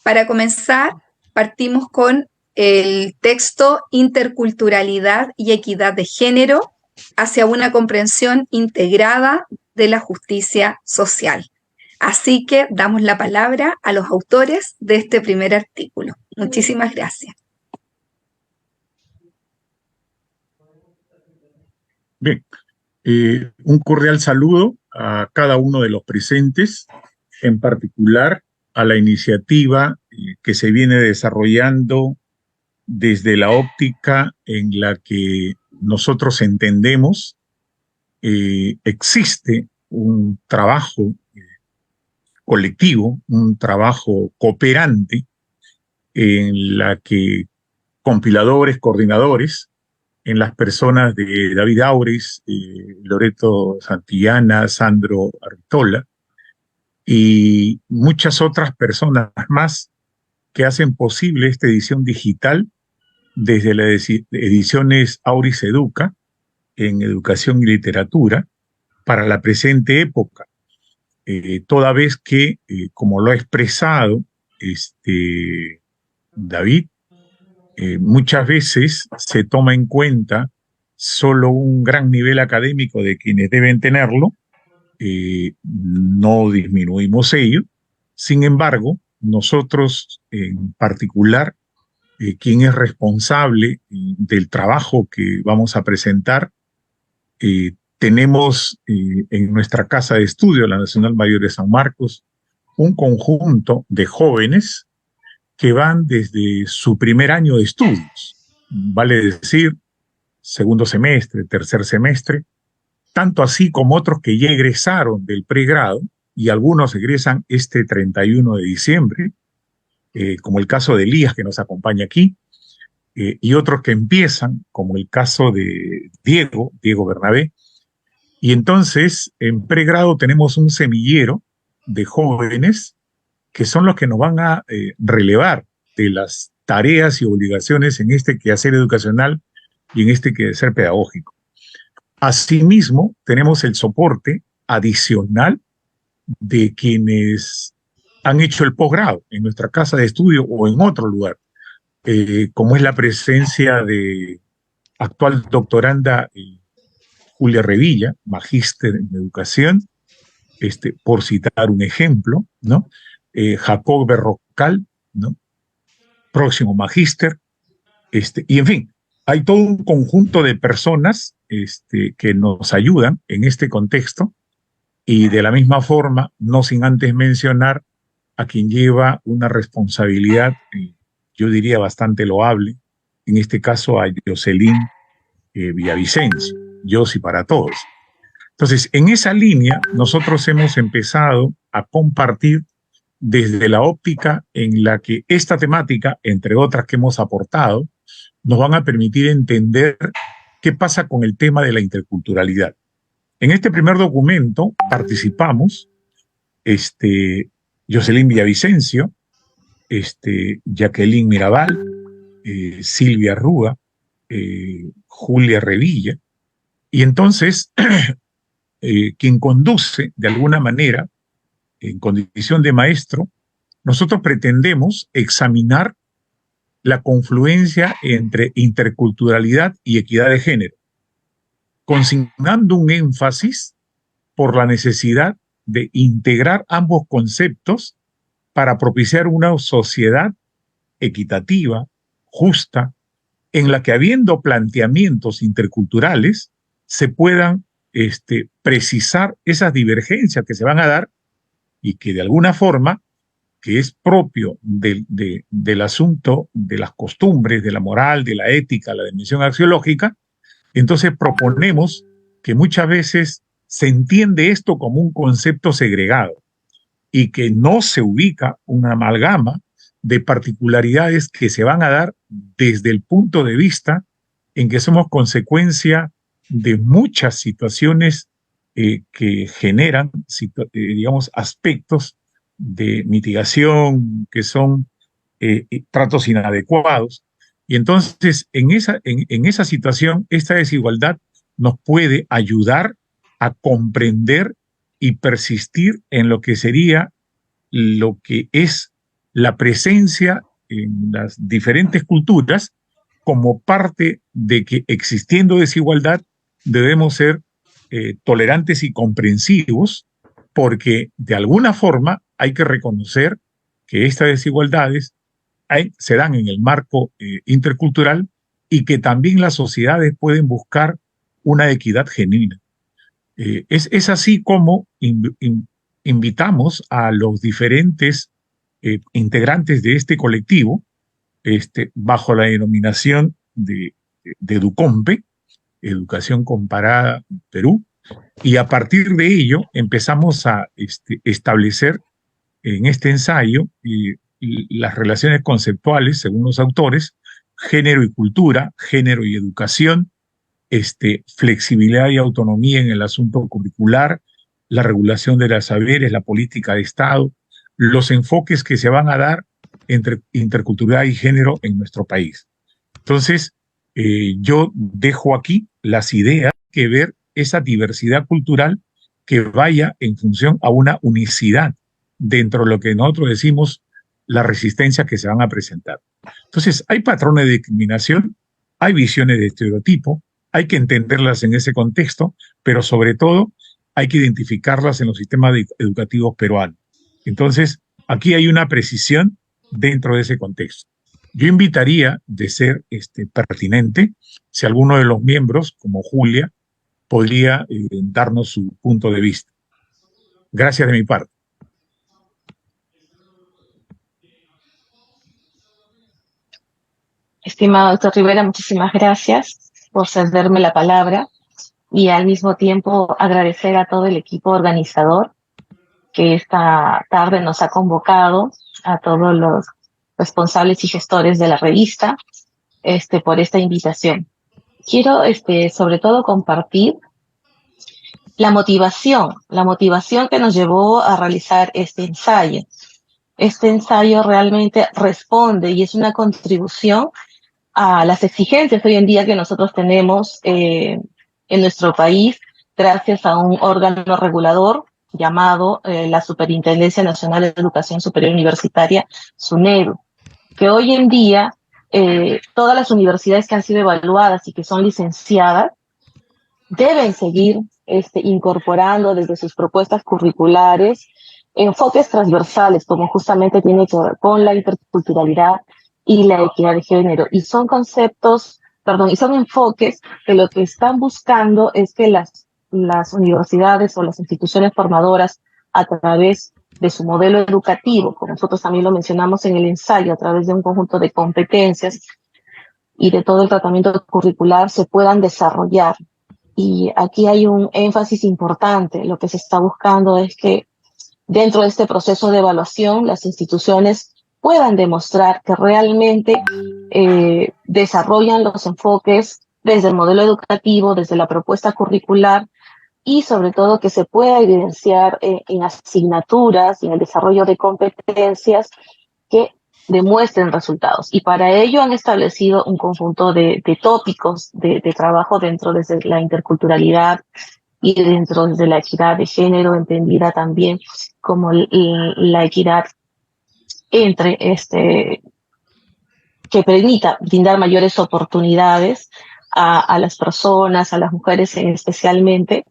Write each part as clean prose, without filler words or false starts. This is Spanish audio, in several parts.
Para comenzar, partimos con el texto Interculturalidad y Equidad de Género hacia una comprensión integrada de la justicia social. Así que damos la palabra a los autores de este primer artículo. Muchísimas gracias. Bien, un cordial saludo a cada uno de los presentes, en particular a la iniciativa que se viene desarrollando desde la óptica en la que nosotros entendemos existe un trabajo colectivo, un trabajo cooperante en la que compiladores, coordinadores, en las personas de David Auris, Loreto Santillana, Sandro Artola y muchas otras personas más que hacen posible esta edición digital desde las ediciones Auris Educa en educación y literatura para la presente época, toda vez que, como lo ha expresado David, muchas veces se toma en cuenta solo un gran nivel académico de quienes deben tenerlo, no disminuimos ello. Sin embargo, nosotros en particular, quien es responsable del trabajo que vamos a presentar, tenemos en nuestra casa de estudio, la Nacional Mayor de San Marcos, un conjunto de jóvenes que van desde su primer año de estudios, vale decir, segundo semestre, tercer semestre, tanto así como otros que ya egresaron del pregrado, y algunos egresan este 31 de diciembre, como el caso de Elías, que nos acompaña aquí, y otros que empiezan, como el caso de Diego Bernabé. Y entonces, en pregrado tenemos un semillero de jóvenes que son los que nos van a relevar de las tareas y obligaciones en este quehacer educacional y en este quehacer pedagógico. Asimismo, tenemos el soporte adicional de quienes han hecho el posgrado en nuestra casa de estudio o en otro lugar, como es la presencia de actual doctoranda Julia Revilla, magíster en educación, por citar un ejemplo, ¿no? Jacob Berrocal, ¿no? Próximo magíster, y en fin, hay todo un conjunto de personas que nos ayudan en este contexto, y de la misma forma, no sin antes mencionar a quien lleva una responsabilidad, yo diría bastante loable, en este caso a Jocelyn Villavicencio, Yossi para todos. Entonces, en esa línea, nosotros hemos empezado a compartir desde la óptica en la que esta temática, entre otras que hemos aportado, nos van a permitir entender qué pasa con el tema de la interculturalidad. En este primer documento participamos Jocelyn Villavicencio, Jacqueline Mirabal, Silvia Rúa, Julia Revilla, y entonces quien conduce de alguna manera, en condición de maestro, nosotros pretendemos examinar la confluencia entre interculturalidad y equidad de género, consignando un énfasis por la necesidad de integrar ambos conceptos para propiciar una sociedad equitativa, justa, en la que, habiendo planteamientos interculturales, se puedan precisar esas divergencias que se van a dar y que de alguna forma, que es propio del asunto de las costumbres, de la moral, de la ética, la dimensión axiológica, entonces proponemos que muchas veces se entiende esto como un concepto segregado y que no se ubica una amalgama de particularidades que se van a dar desde el punto de vista en que somos consecuencia de muchas situaciones que generan, digamos, aspectos de mitigación, que son tratos inadecuados. Y entonces, en esa situación, esta desigualdad nos puede ayudar a comprender y persistir en lo que sería lo que es la presencia en las diferentes culturas como parte de que existiendo desigualdad debemos ser tolerantes y comprensivos, porque de alguna forma hay que reconocer que estas desigualdades se dan en el marco intercultural y que también las sociedades pueden buscar una equidad genuina. Es así como invitamos a los diferentes integrantes de este colectivo, bajo la denominación de EduCompe, Educación Comparada Perú, y a partir de ello empezamos a establecer en este ensayo las relaciones conceptuales, según los autores, género y cultura, género y educación, flexibilidad y autonomía en el asunto curricular, la regulación de los saberes, la política de Estado, los enfoques que se van a dar entre interculturalidad y género en nuestro país. Entonces, yo dejo aquí las ideas que ver esa diversidad cultural que vaya en función a una unicidad dentro de lo que nosotros decimos la resistencia que se van a presentar. Entonces, hay patrones de discriminación, hay visiones de estereotipo, hay que entenderlas en ese contexto, pero sobre todo hay que identificarlas en los sistemas educativos peruanos. Entonces, aquí hay una precisión dentro de ese contexto. Yo invitaría, de ser pertinente, si alguno de los miembros, como Julia, podría darnos su punto de vista. Gracias de mi parte. Estimado doctor Rivera, muchísimas gracias por cederme la palabra y al mismo tiempo agradecer a todo el equipo organizador que esta tarde nos ha convocado, a todos los responsables y gestores de la revista, por esta invitación. Quiero, sobre todo, compartir la motivación que nos llevó a realizar este ensayo. Este ensayo realmente responde y es una contribución a las exigencias hoy en día que nosotros tenemos en nuestro país, gracias a un órgano regulador llamado la Superintendencia Nacional de Educación Superior Universitaria, SUNEDU, que hoy en día todas las universidades que han sido evaluadas y que son licenciadas deben seguir incorporando desde sus propuestas curriculares enfoques transversales, como justamente tiene que ver con la interculturalidad y la equidad de género. Y son y son enfoques que lo que están buscando es que las universidades o las instituciones formadoras, a través de su modelo educativo, como nosotros también lo mencionamos en el ensayo, a través de un conjunto de competencias y de todo el tratamiento curricular, se puedan desarrollar. Y aquí hay un énfasis importante. Lo que se está buscando es que dentro de este proceso de evaluación, las instituciones puedan demostrar que realmente desarrollan los enfoques desde el modelo educativo, desde la propuesta curricular, y sobre todo que se pueda evidenciar en asignaturas y en el desarrollo de competencias que demuestren resultados. Y para ello han establecido un conjunto de tópicos de trabajo dentro de la interculturalidad y dentro de la equidad de género, entendida también como la equidad entre que permita brindar mayores oportunidades a las personas, a las mujeres especialmente.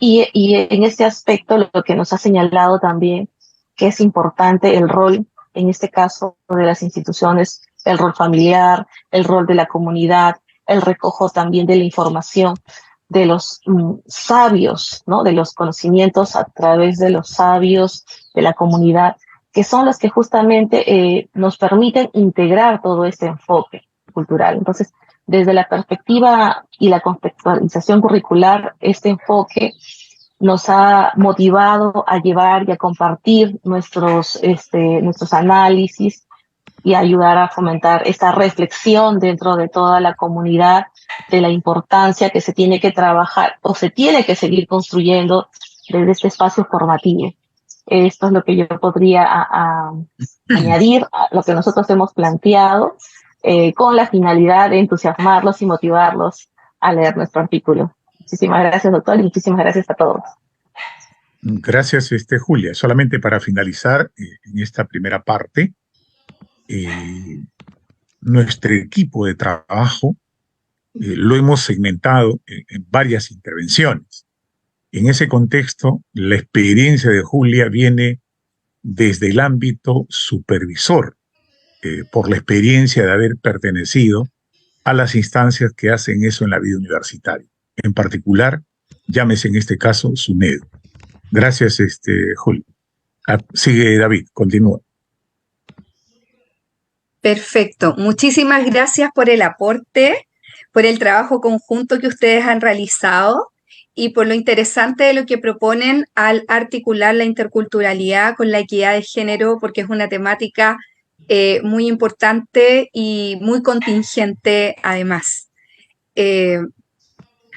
Y en este aspecto lo que nos ha señalado también que es importante el rol, en este caso de las instituciones, el rol familiar, el rol de la comunidad, el recojo también de la información de los sabios, ¿no? De los conocimientos a través de los sabios de la comunidad, que son los que justamente nos permiten integrar todo este enfoque cultural. Entonces, desde la perspectiva y la contextualización curricular, este enfoque nos ha motivado a llevar y a compartir nuestros análisis y a ayudar a fomentar esta reflexión dentro de toda la comunidad de la importancia que se tiene que trabajar o se tiene que seguir construyendo desde este espacio formativo. Esto es lo que yo podría añadir a lo que nosotros hemos planteado con la finalidad de entusiasmarlos y motivarlos a leer nuestro artículo. Muchísimas gracias, doctor, y muchísimas gracias a todos. Gracias, Julia. Solamente para finalizar en esta primera parte, nuestro equipo de trabajo lo hemos segmentado en varias intervenciones. En ese contexto, la experiencia de Julia viene desde el ámbito supervisor, por la experiencia de haber pertenecido a las instancias que hacen eso en la vida universitaria. En particular, llámese en este caso SUNEDU. Gracias, Julia. Sigue David, continúa. Perfecto. Muchísimas gracias por el aporte, por el trabajo conjunto que ustedes han realizado y por lo interesante de lo que proponen al articular la interculturalidad con la equidad de género, porque es una temática muy importante y muy contingente además.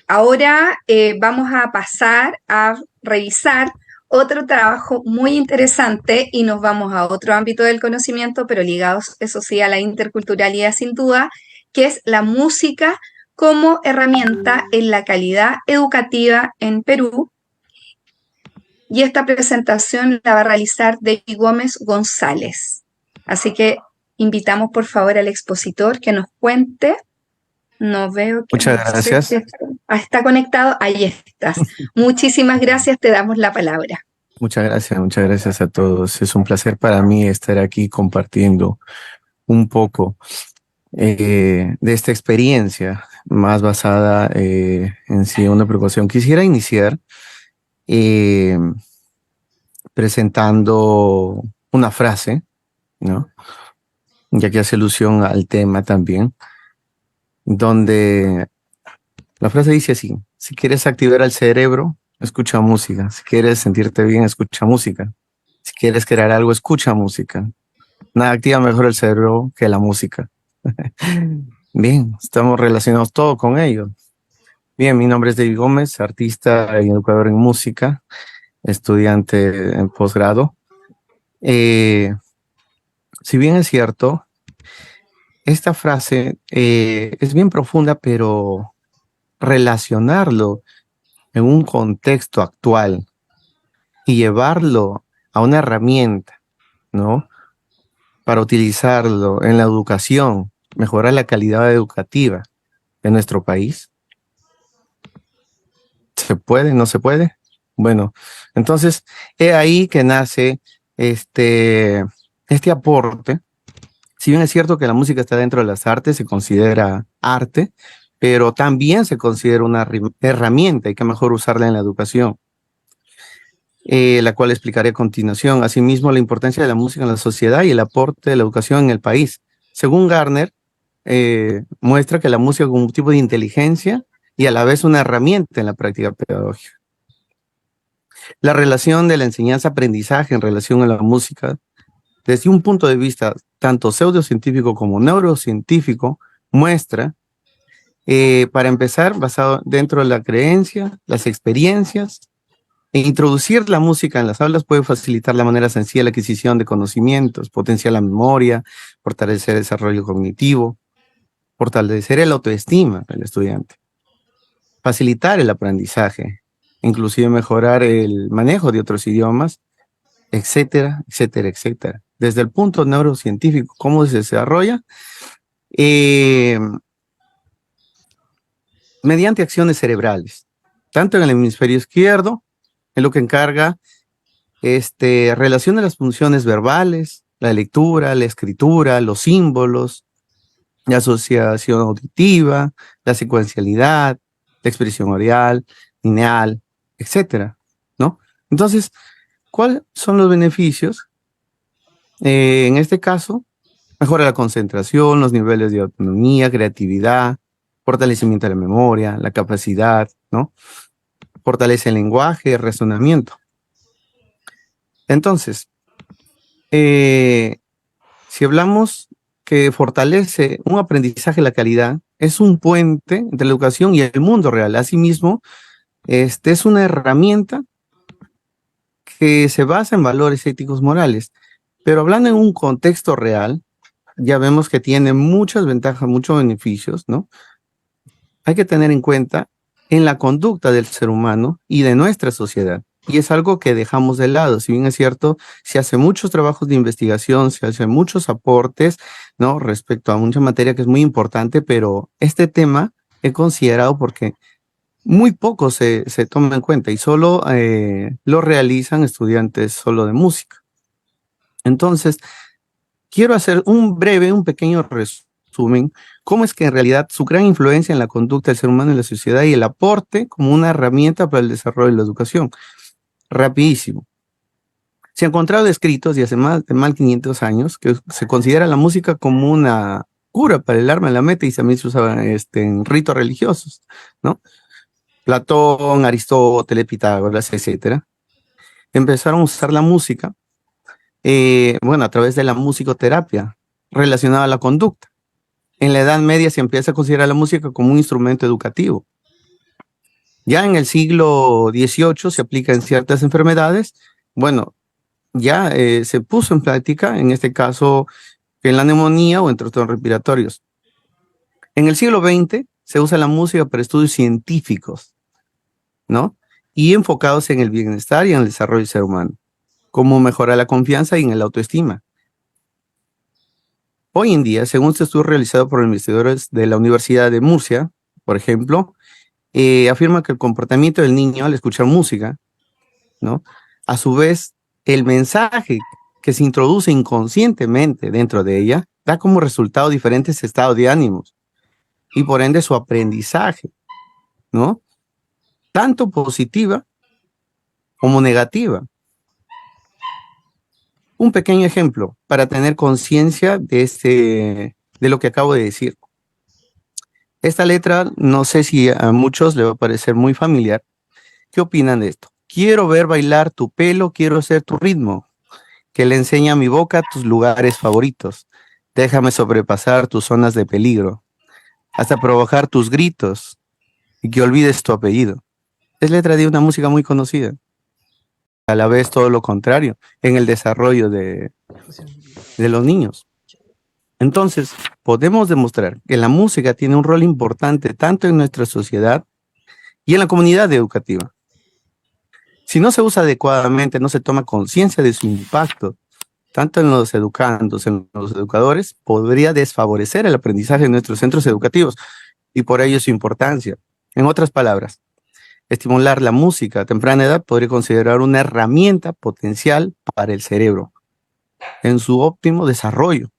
Ahora vamos a pasar a revisar otro trabajo muy interesante y nos vamos a otro ámbito del conocimiento, pero ligados, eso sí, a la interculturalidad sin duda, que es la música como herramienta en la calidad educativa en Perú. Y esta presentación la va a realizar David Gómez González. Así que invitamos por favor al expositor que nos cuente. No veo que... Muchas gracias. Está conectado, ahí estás. Muchísimas gracias, te damos la palabra. Muchas gracias a todos. Es un placer para mí estar aquí compartiendo un poco de esta experiencia más basada en sí una preocupación. Quisiera iniciar presentando una frase, ¿no? Ya que hace alusión al tema también, donde la frase dice así: si quieres activar el cerebro, escucha música. Si quieres sentirte bien, escucha música. Si quieres crear algo, escucha música. Nada activa mejor el cerebro que la música. Bien, estamos relacionados todo con ello. Bien, mi nombre es David Gómez, artista y educador en música, estudiante en posgrado. Si bien es cierto, esta frase es bien profunda, pero relacionarlo en un contexto actual y llevarlo a una herramienta, ¿no? Para utilizarlo en la educación, mejorar la calidad educativa de nuestro país. ¿Se puede? ¿No se puede? Bueno, entonces es ahí que nace este aporte. Si bien es cierto que la música está dentro de las artes, se considera arte, pero también se considera una herramienta y que mejor usarla en la educación, la cual explicaré a continuación. Asimismo, la importancia de la música en la sociedad y el aporte de la educación en el país. Según Garner, muestra que la música es un tipo de inteligencia y a la vez una herramienta en la práctica pedagógica. La relación de la enseñanza-aprendizaje en relación a la música, desde un punto de vista tanto pseudocientífico como neurocientífico, muestra, para empezar, basado dentro de la creencia, las experiencias, e introducir la música en las aulas puede facilitar la manera sencilla de la adquisición de conocimientos, potenciar la memoria, fortalecer el desarrollo cognitivo, fortalecer el autoestima del estudiante, facilitar el aprendizaje, inclusive mejorar el manejo de otros idiomas, etcétera, etcétera, etcétera. Desde el punto neurocientífico, cómo se desarrolla, mediante acciones cerebrales, tanto en el hemisferio izquierdo, en lo que encarga relación de las funciones verbales, la lectura, la escritura, los símbolos, la asociación auditiva, la secuencialidad, la expresión oral, lineal, etcétera, ¿no? Entonces, ¿cuáles son los beneficios? En este caso, mejora la concentración, los niveles de autonomía, creatividad, fortalecimiento de la memoria, la capacidad, ¿no? Fortalece el lenguaje, el razonamiento. Entonces, si hablamos que fortalece un aprendizaje de la calidad, es un puente entre la educación y el mundo real. Asimismo, es una herramienta que se basa en valores éticos morales, pero hablando en un contexto real, ya vemos que tiene muchas ventajas, muchos beneficios, ¿no? Hay que tener en cuenta en la conducta del ser humano y de nuestra sociedad. Y es algo que dejamos de lado. Si bien es cierto, se hace muchos trabajos de investigación, se hacen muchos aportes, ¿no? Respecto a mucha materia que es muy importante, pero este tema he considerado porque muy poco se toma en cuenta y solo lo realizan estudiantes solo de música. Entonces, quiero hacer un pequeño resumen, cómo es que en realidad su gran influencia en la conducta del ser humano en la sociedad y el aporte como una herramienta para el desarrollo de la educación. Rapidísimo. Se han encontrado escritos de hace más de 500 años que se considera la música como una cura para el alma, la mente, y también se usaba en ritos religiosos, ¿no? Platón, Aristóteles, Pitágoras, etcétera, empezaron a usar la música, a través de la musicoterapia relacionada a la conducta. En la Edad Media se empieza a considerar la música como un instrumento educativo. Ya en el siglo XVIII se aplica en ciertas enfermedades. Ya se puso en práctica, en este caso, en la neumonía o en trastornos respiratorios. En el siglo XX se usa la música para estudios científicos, ¿no? Y enfocados en el bienestar y en el desarrollo del ser humano, cómo mejorar la confianza y en la autoestima. Hoy en día, según este estudio realizado por investigadores de la Universidad de Murcia, por ejemplo, afirma que el comportamiento del niño al escuchar música, ¿no? A su vez, el mensaje que se introduce inconscientemente dentro de ella da como resultado diferentes estados de ánimos y por ende su aprendizaje, ¿no? Tanto positiva como negativa. Un pequeño ejemplo para tener conciencia de lo que acabo de decir. Esta letra, no sé si a muchos le va a parecer muy familiar. ¿Qué opinan de esto? Quiero ver bailar tu pelo, quiero ser tu ritmo, que le enseña a mi boca tus lugares favoritos. Déjame sobrepasar tus zonas de peligro, hasta provocar tus gritos y que olvides tu apellido. Es letra de una música muy conocida. A la vez todo lo contrario, en el desarrollo de los niños. Entonces, podemos demostrar que la música tiene un rol importante tanto en nuestra sociedad y en la comunidad educativa. Si no se usa adecuadamente, no se toma conciencia de su impacto, tanto en los educandos, en los educadores, podría desfavorecer el aprendizaje en nuestros centros educativos y por ello su importancia. En otras palabras, estimular la música a temprana edad podría considerar una herramienta potencial para el cerebro en su óptimo desarrollo.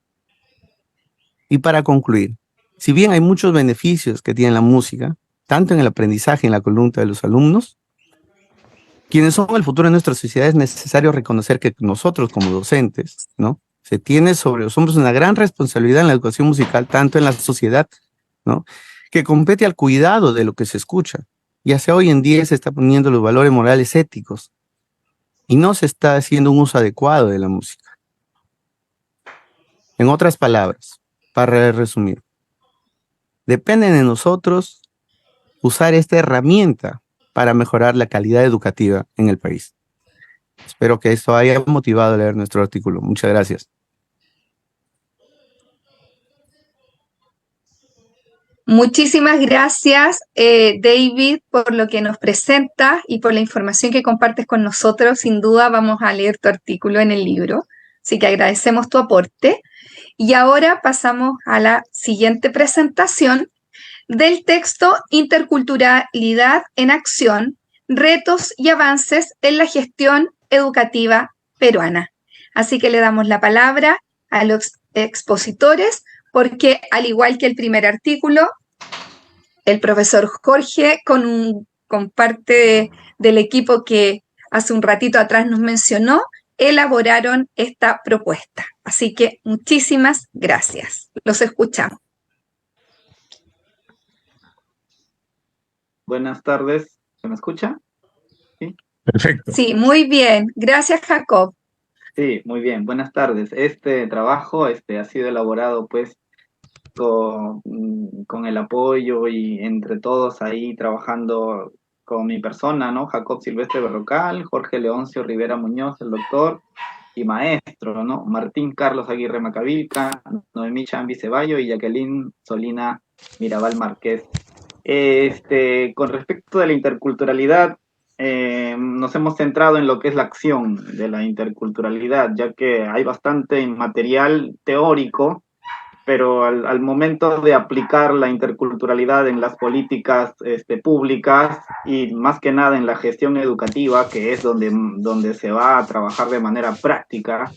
Y para concluir, si bien hay muchos beneficios que tiene la música, tanto en el aprendizaje y en la conducta de los alumnos, quienes son el futuro de nuestra sociedad, es necesario reconocer que nosotros como docentes, ¿no? Se tiene sobre los hombros una gran responsabilidad en la educación musical, tanto en la sociedad, ¿no? Que compete al cuidado de lo que se escucha. Y hacia hoy en día se está poniendo los valores morales éticos y no se está haciendo un uso adecuado de la música. En otras palabras, para resumir, depende de nosotros usar esta herramienta para mejorar la calidad educativa en el país. Espero que esto haya motivado a leer nuestro artículo. Muchas gracias. Muchísimas gracias, David, por lo que nos presentas y por la información que compartes con nosotros. Sin duda vamos a leer tu artículo en el libro, así que agradecemos tu aporte. Y ahora pasamos a la siguiente presentación del texto Interculturalidad en Acción, retos y avances en la gestión educativa peruana. Así que le damos la palabra a los expositores, porque al igual que el primer artículo, el profesor Jorge, con parte del equipo que hace un ratito atrás nos mencionó, elaboraron esta propuesta. Así que muchísimas gracias. Los escuchamos. Buenas tardes. ¿Se me escucha? ¿Sí? Perfecto. Sí, muy bien. Gracias, Jacob. Sí, muy bien. Buenas tardes. Este trabajo ha sido elaborado pues con el apoyo y entre todos ahí trabajando con mi persona, ¿no? Jacob Silvestre Berrocal, Jorge Leoncio Rivera Muñoz, el doctor y maestro, ¿no? Martín Carlos Aguirre Macavilca, Noemí Chambi Ceballo y Jacqueline Solina Mirabal Márquez. Con respecto de la interculturalidad, nos hemos centrado en lo que es la acción de la interculturalidad, ya que hay bastante material teórico, pero al momento de aplicar la interculturalidad en las políticas públicas y más que nada en la gestión educativa, que es donde se va a trabajar de manera práctica,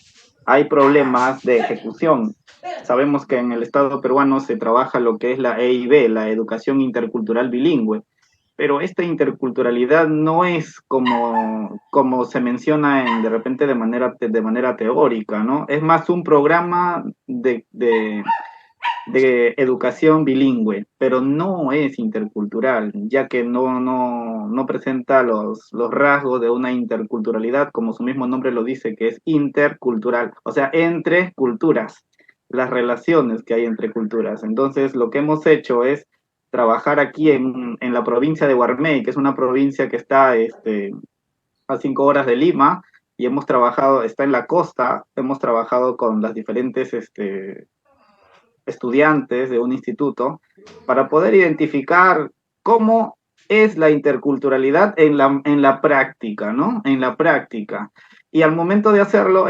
hay problemas de ejecución. Sabemos que en el Estado peruano se trabaja lo que es la EIB, la Educación Intercultural Bilingüe, pero esta interculturalidad no es como se menciona de repente de manera teórica, ¿no? Es más un programa de educación bilingüe, pero no es intercultural, ya que no presenta los rasgos de una interculturalidad, como su mismo nombre lo dice, que es intercultural, o sea, entre culturas, las relaciones que hay entre culturas. Entonces, lo que hemos hecho es trabajar aquí en la provincia de Guarmey, que es una provincia que está a 5 horas de Lima, y hemos trabajado, está en la costa, hemos trabajado con las diferentes estudiantes de un instituto para poder identificar cómo es la interculturalidad en la práctica, ¿no? En la práctica. Y al momento de hacerlo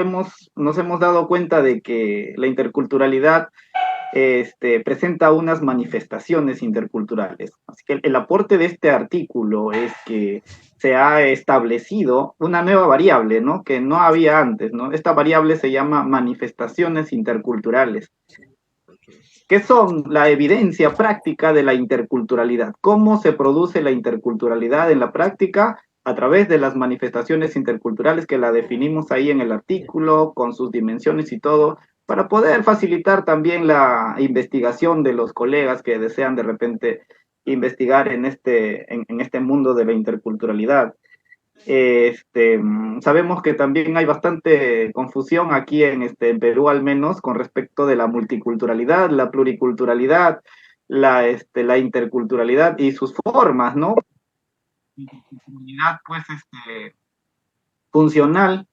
nos hemos dado cuenta de que la interculturalidad presenta unas manifestaciones interculturales. Así que el aporte de este artículo es que se ha establecido una nueva variable, ¿no? Que no había antes, ¿no? Esta variable se llama manifestaciones interculturales, que son la evidencia práctica de la interculturalidad. ¿Cómo se produce la interculturalidad en la práctica? A través de las manifestaciones interculturales que la definimos ahí en el artículo, con sus dimensiones y todo, para poder facilitar también la investigación de los colegas que desean de repente investigar en este mundo de la interculturalidad. Sabemos que también hay bastante confusión aquí en Perú, al menos, con respecto de la multiculturalidad, la pluriculturalidad, la interculturalidad y sus formas, ¿no? Interculturalidad, pues, funcional,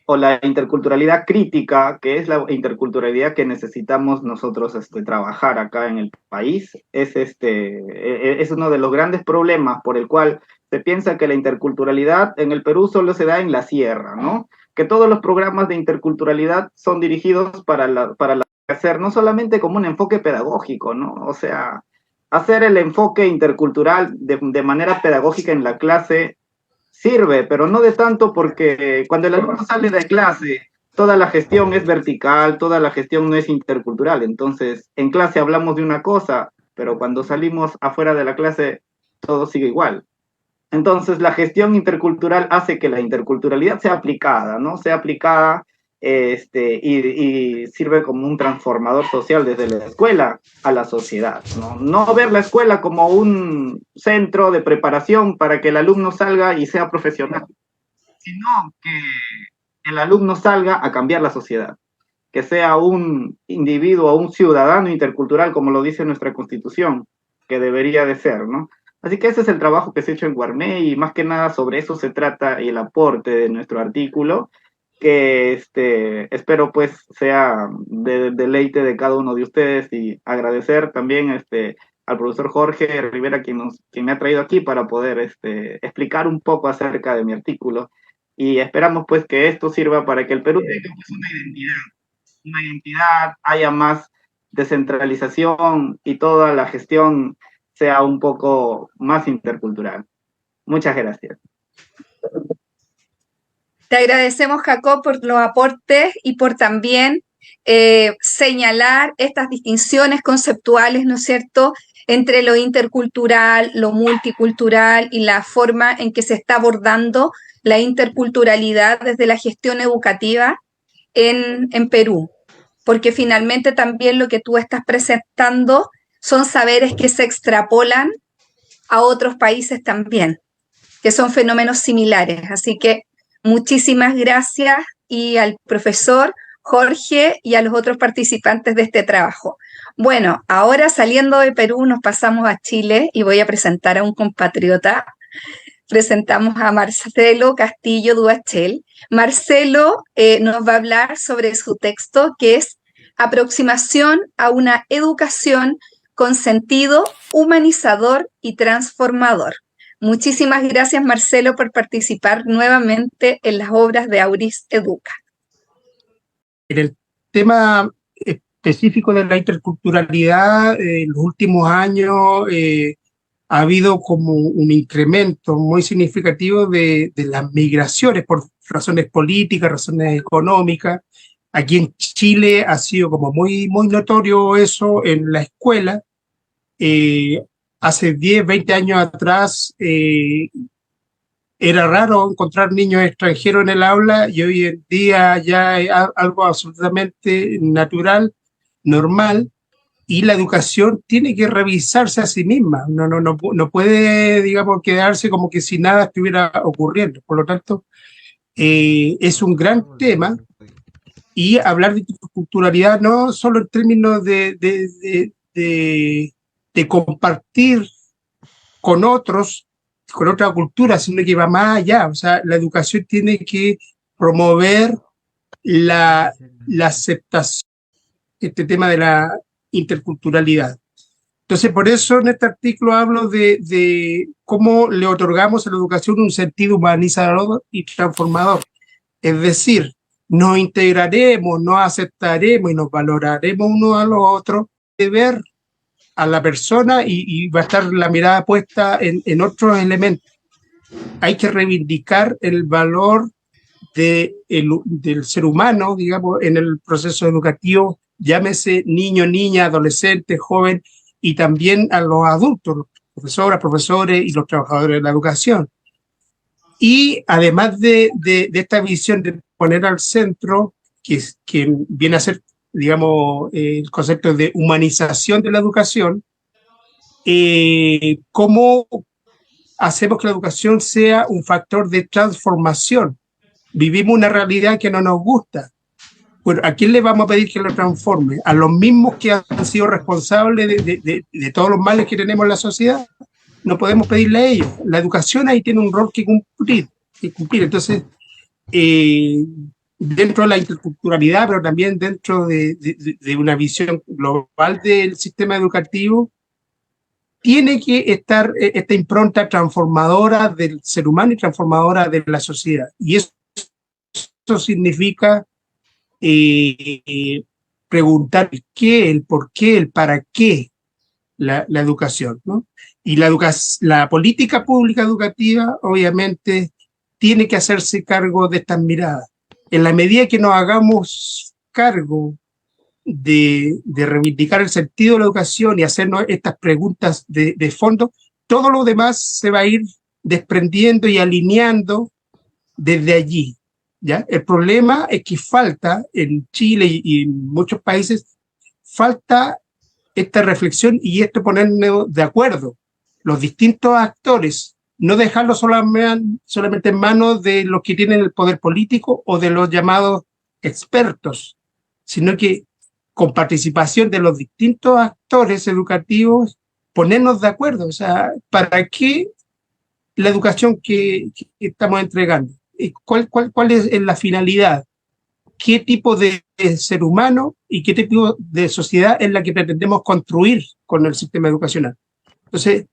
o la interculturalidad crítica, que es la interculturalidad que necesitamos nosotros trabajar acá en el país, es uno de los grandes problemas por el cual se piensa que la interculturalidad en el Perú solo se da en la sierra, ¿no? Que todos los programas de interculturalidad son dirigidos para hacer no solamente como un enfoque pedagógico, ¿no? O sea, hacer el enfoque intercultural de manera pedagógica en la clase sirve, pero no de tanto, porque cuando el alumno sale de clase, toda la gestión es vertical, toda la gestión no es intercultural. Entonces, en clase hablamos de una cosa, pero cuando salimos afuera de la clase, todo sigue igual. Entonces, la gestión intercultural hace que la interculturalidad sea aplicada, ¿no? Sea aplicada y sirve como un transformador social desde la escuela a la sociedad, ¿no? No ver la escuela como un centro de preparación para que el alumno salga y sea profesional, sino que el alumno salga a cambiar la sociedad, que sea un individuo o un ciudadano intercultural, como lo dice nuestra Constitución, que debería de ser, ¿no? Así que ese es el trabajo que se ha hecho en Guarmey, y más que nada sobre eso se trata el aporte de nuestro artículo, que espero pues sea de deleite de cada uno de ustedes, y agradecer también al profesor Jorge Rivera quien me ha traído aquí para poder explicar un poco acerca de mi artículo, y esperamos pues que esto sirva para que el Perú tenga pues una identidad, haya más descentralización y toda la gestión sea un poco más intercultural. Muchas gracias. Te agradecemos, Jacob, por los aportes y por también señalar estas distinciones conceptuales, ¿no es cierto?, entre lo intercultural, lo multicultural y la forma en que se está abordando la interculturalidad desde la gestión educativa en Perú. Porque finalmente también lo que tú estás presentando son saberes que se extrapolan a otros países también, que son fenómenos similares. Así que muchísimas gracias, y al profesor Jorge y a los otros participantes de este trabajo. Bueno, ahora saliendo de Perú nos pasamos a Chile y voy a presentar a un compatriota. Presentamos a Marcelo Castillo Duachel. Marcelo nos va a hablar sobre su texto, que es Aproximación a una educación con sentido humanizador y transformador. Muchísimas gracias, Marcelo, por participar nuevamente en las obras de Auris Educa. En el tema específico de la interculturalidad, en los últimos años ha habido como un incremento muy significativo de las migraciones por razones políticas, razones económicas. Aquí en Chile ha sido como muy notorio eso en la escuela. Hace 10, 20 años atrás era raro encontrar niños extranjeros en el aula y hoy en día ya es algo absolutamente natural, normal, y la educación tiene que revisarse a sí misma. No puede, digamos, quedarse como que si nada estuviera ocurriendo. Por lo tanto, es un gran tema, y hablar de interculturalidad no solo en términos de compartir con otros, con otra cultura, sino que va más allá. O sea, la educación tiene que promover la aceptación, este tema de la interculturalidad. Entonces, por eso en este artículo hablo de cómo le otorgamos a la educación un sentido humanizador y transformador. Es decir, nos integraremos, nos aceptaremos y nos valoraremos unos a los otros, de ver a la persona y va a estar la mirada puesta en otros elementos. Hay que reivindicar el valor del ser humano, digamos, en el proceso educativo, llámese niño, niña, adolescente, joven, y también a los adultos, los profesoras, profesores y los trabajadores de la educación. Y además de esta visión de poner al centro, que viene a ser, digamos, el concepto de humanización de la educación, cómo hacemos que la educación sea un factor de transformación. Vivimos una realidad que no nos gusta. Bueno, ¿a quién le vamos a pedir que lo transforme? ¿A los mismos que han sido responsables de todos los males que tenemos en la sociedad? No podemos pedirle a ellos. La educación ahí tiene un rol que cumplir. Entonces, dentro de la interculturalidad, pero también dentro de una visión global del sistema educativo, tiene que estar esta impronta transformadora del ser humano y transformadora de la sociedad. Y eso significa preguntar el qué, el por qué, el para qué la educación, ¿no? Y la política pública educativa, obviamente, tiene que hacerse cargo de estas miradas. En la medida que nos hagamos cargo de reivindicar el sentido de la educación y hacernos estas preguntas de fondo, todo lo demás se va a ir desprendiendo y alineando desde allí, ¿ya? El problema es que falta en Chile y en muchos países, falta esta reflexión y esto ponernos de acuerdo, los distintos actores, no dejarlo solamente en manos de los que tienen el poder político o de los llamados expertos, sino que con participación de los distintos actores educativos, ponernos de acuerdo. O sea, ¿para qué la educación que estamos entregando? ¿Cuál es la finalidad? ¿Qué tipo de ser humano y qué tipo de sociedad es la que pretendemos construir con el sistema educacional? Entonces,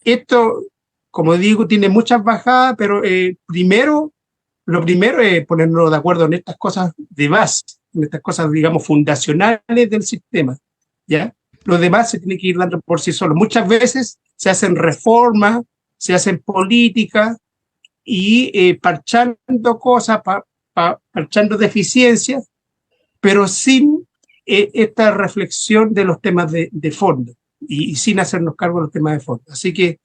esto, como digo, tiene muchas bajadas, pero lo primero es ponernos de acuerdo en estas cosas de base, en estas cosas, digamos, fundacionales del sistema, ¿ya? Los demás se tienen que ir dando por sí solos. Muchas veces se hacen reformas, se hacen políticas y parchando cosas, parchando deficiencias, pero sin esta reflexión de los temas de fondo y sin hacernos cargo de los temas de fondo. Así que,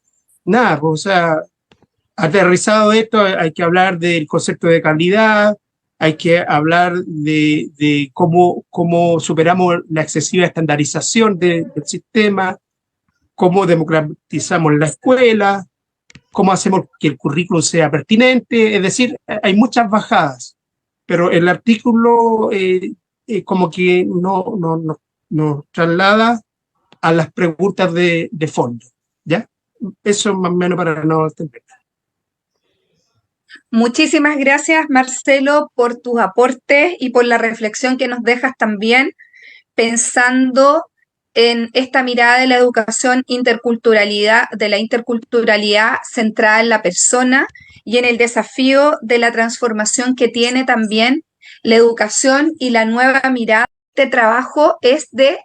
nada, pues, o sea, aterrizado esto, hay que hablar del concepto de calidad, hay que hablar de cómo superamos la excesiva estandarización del sistema, cómo democratizamos la escuela, cómo hacemos que el currículum sea pertinente. Es decir, hay muchas bajadas, pero el artículo como que no traslada a las preguntas de fondo, ¿ya? Eso más o menos para no extender. Muchísimas gracias, Marcelo, por tus aportes y por la reflexión que nos dejas también, pensando en esta mirada de la educación de la interculturalidad centrada en la persona y en el desafío de la transformación que tiene también la educación y la nueva mirada. Este trabajo es de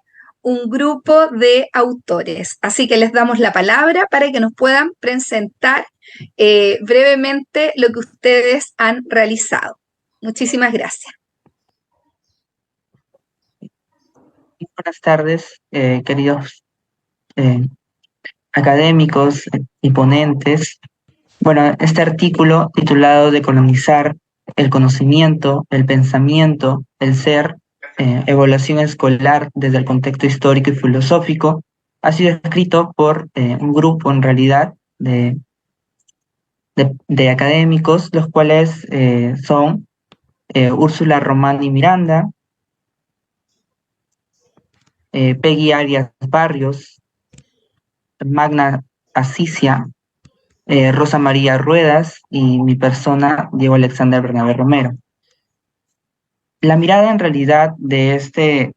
un grupo de autores, así que les damos la palabra para que nos puedan presentar brevemente lo que ustedes han realizado. Muchísimas gracias. Buenas tardes, queridos académicos y ponentes. Bueno, este artículo titulado Decolonizar el conocimiento, el pensamiento, el ser, evaluación escolar desde el contexto histórico y filosófico, ha sido escrito por un grupo en realidad de académicos, los cuales son Úrsula Román y Miranda, Peggy Arias Barrios, Magna Asisia, Rosa María Ruedas y mi persona, Diego Alexander Bernabé Romero. La mirada en realidad de este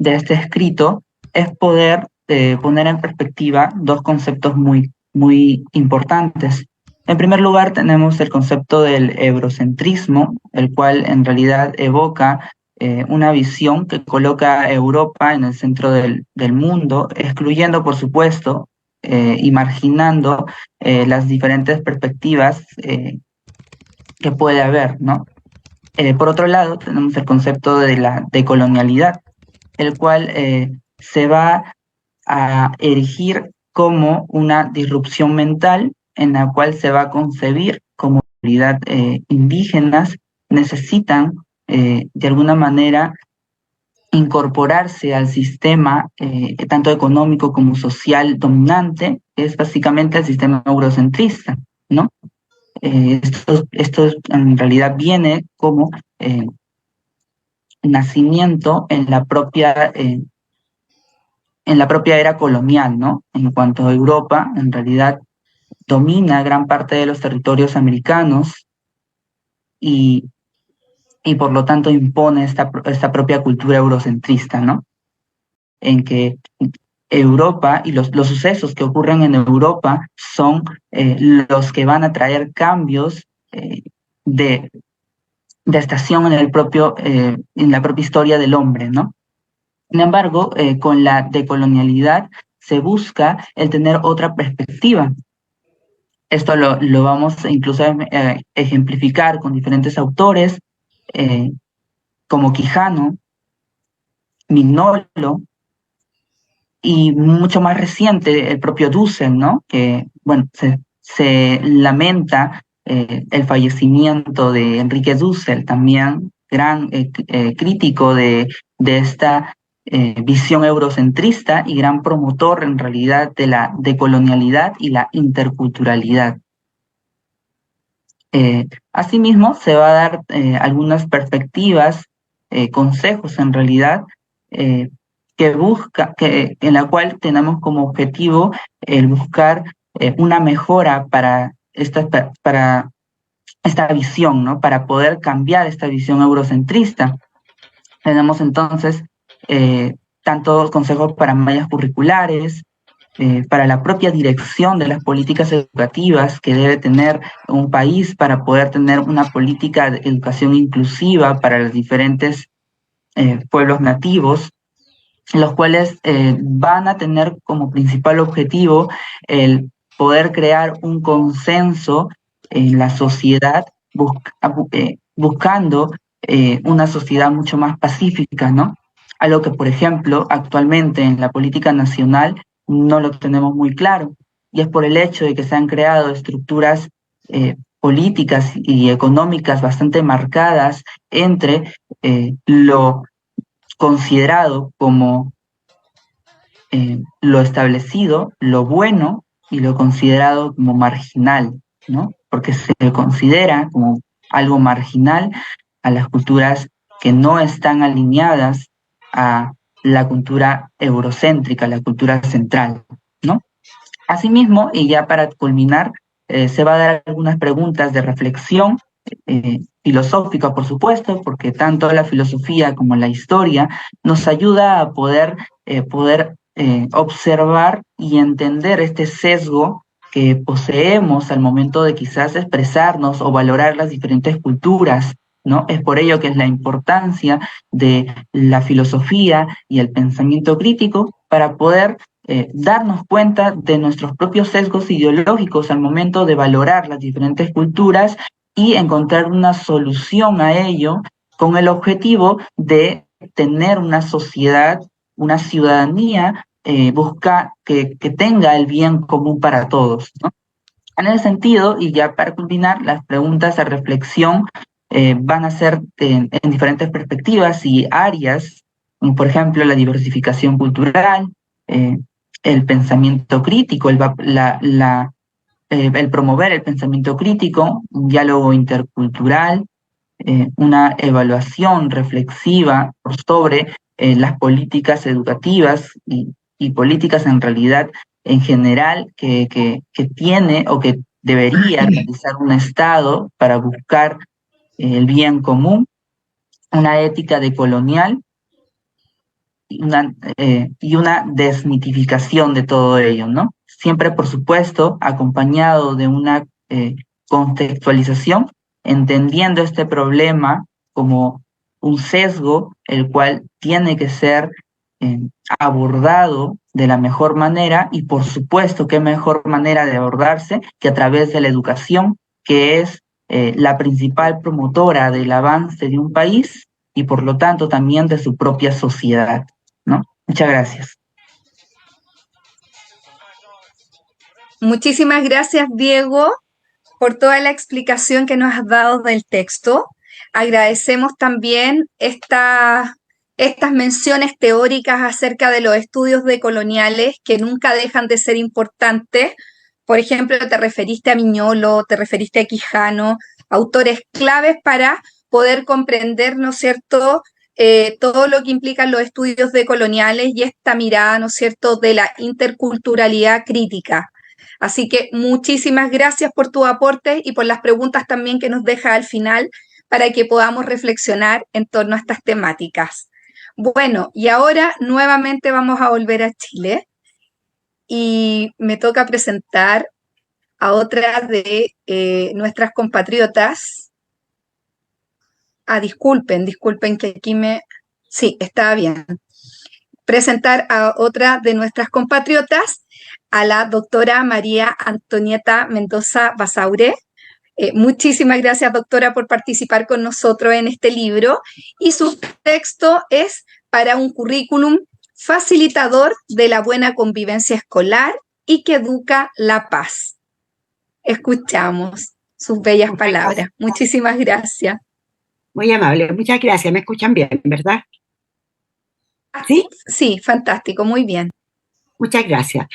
escrito es poder poner en perspectiva dos conceptos muy, muy importantes. En primer lugar, tenemos el concepto del eurocentrismo, el cual en realidad evoca una visión que coloca a Europa en el centro del mundo, excluyendo, por supuesto, y marginando las diferentes perspectivas que puede haber, ¿no? Por otro lado, tenemos el concepto de la decolonialidad, el cual se va a erigir como una disrupción mental en la cual se va a concebir como comunidad indígenas necesitan de alguna manera incorporarse al sistema tanto económico como social dominante, que es básicamente el sistema eurocentrista, ¿no? Esto en realidad viene como nacimiento en la propia era colonial, ¿no? En cuanto a Europa, en realidad domina gran parte de los territorios americanos y por lo tanto impone esta propia cultura eurocentrista, ¿no? En que Europa y los sucesos que ocurren en Europa son los que van a traer cambios de estación en la propia historia del hombre, ¿no? Sin embargo, con la decolonialidad se busca el tener otra perspectiva. Esto lo vamos incluso a ejemplificar con diferentes autores, como Quijano, Mignolo, y mucho más reciente el propio Dussel, ¿no? Que, bueno, se lamenta el fallecimiento de Enrique Dussel, también gran crítico de esta visión eurocentrista y gran promotor en realidad de la decolonialidad y la interculturalidad. Asimismo, se va a dar algunas perspectivas, consejos en realidad, en la cual tenemos como objetivo el buscar una mejora para esta visión, ¿no? Para poder cambiar esta visión eurocentrista. Tenemos entonces tanto consejos para mallas curriculares, para la propia dirección de las políticas educativas que debe tener un país para poder tener una política de educación inclusiva para los diferentes pueblos nativos, los cuales van a tener como principal objetivo el poder crear un consenso en la sociedad buscando una sociedad mucho más pacífica, ¿no? Algo que, por ejemplo, actualmente en la política nacional no lo tenemos muy claro, y es por el hecho de que se han creado estructuras políticas y económicas bastante marcadas entre lo considerado como lo establecido, lo bueno, y lo considerado como marginal, ¿no? Porque se considera como algo marginal a las culturas que no están alineadas a la cultura eurocéntrica, la cultura central, ¿no? Asimismo, y ya para culminar, se va a dar algunas preguntas de reflexión filosófica, por supuesto, porque tanto la filosofía como la historia nos ayuda a poder observar y entender este sesgo que poseemos al momento de quizás expresarnos o valorar las diferentes culturas, ¿no? Es por ello que es la importancia de la filosofía y el pensamiento crítico para poder darnos cuenta de nuestros propios sesgos ideológicos al momento de valorar las diferentes culturas y encontrar una solución a ello con el objetivo de tener una sociedad, una ciudadanía que tenga el bien común para todos, ¿no? En ese sentido, y ya para culminar, las preguntas de reflexión van a ser en diferentes perspectivas y áreas, como por ejemplo la diversificación cultural, el pensamiento crítico, el promover el pensamiento crítico, un diálogo intercultural, una evaluación reflexiva sobre las políticas educativas y políticas en realidad en general que tiene o que debería realizar un Estado para buscar el bien común, una ética decolonial y una desmitificación de todo ello, ¿no? Siempre, por supuesto, acompañado de una contextualización, entendiendo este problema como un sesgo, el cual tiene que ser abordado de la mejor manera, y por supuesto, qué mejor manera de abordarse que a través de la educación, que es la principal promotora del avance de un país y por lo tanto también de su propia sociedad, ¿no? Muchas gracias. Muchísimas gracias, Diego, por toda la explicación que nos has dado del texto. Agradecemos también estas menciones teóricas acerca de los estudios decoloniales que nunca dejan de ser importantes. Por ejemplo, te referiste a Miñolo, te referiste a Quijano, autores claves para poder comprender, ¿no es cierto?, todo lo que implican los estudios decoloniales y esta mirada, ¿no es cierto?, de la interculturalidad crítica. Así que muchísimas gracias por tu aporte y por las preguntas también que nos deja al final para que podamos reflexionar en torno a estas temáticas. Bueno, y ahora nuevamente vamos a volver a Chile y me toca presentar a otra de nuestras compatriotas. Disculpen que aquí Sí, estaba bien. Presentar a otra de nuestras compatriotas, a la doctora María Antonieta Mendoza Basaure. Muchísimas gracias, doctora, por participar con nosotros en este libro. Y su texto es para un currículum facilitador de la buena convivencia escolar y que educa la paz. Escuchamos sus bellas palabras. Muchísimas gracias. Muy amable, muchas gracias. ¿Me escuchan bien, verdad? ¿Sí? Sí, fantástico, muy bien. Muchas gracias.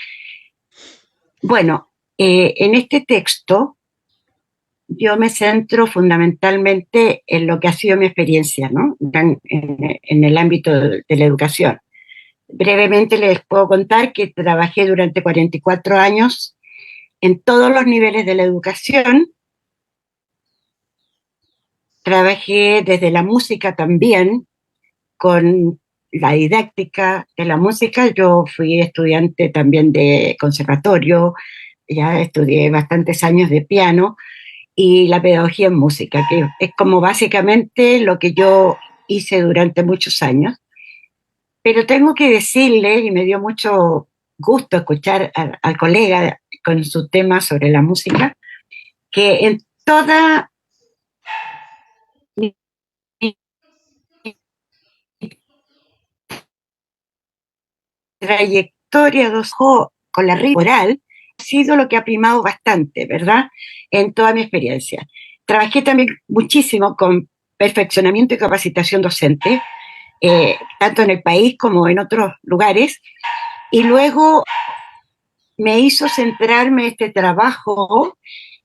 Bueno, en este texto yo me centro fundamentalmente en lo que ha sido mi experiencia, ¿no? En el ámbito de la educación. Brevemente les puedo contar que trabajé durante 44 años en todos los niveles de la educación. Trabajé desde la música también, con la didáctica de la música. Yo fui estudiante también de conservatorio, ya estudié bastantes años de piano, y la pedagogía en música, que es como básicamente lo que yo hice durante muchos años. Pero tengo que decirle, y me dio mucho gusto escuchar al colega con su tema sobre la música, que en toda mi trayectoria con la ritmo oral ha sido lo que ha primado bastante, ¿verdad? En toda mi experiencia. Trabajé también muchísimo con perfeccionamiento y capacitación docente, tanto en el país como en otros lugares, y luego me hizo centrarme este trabajo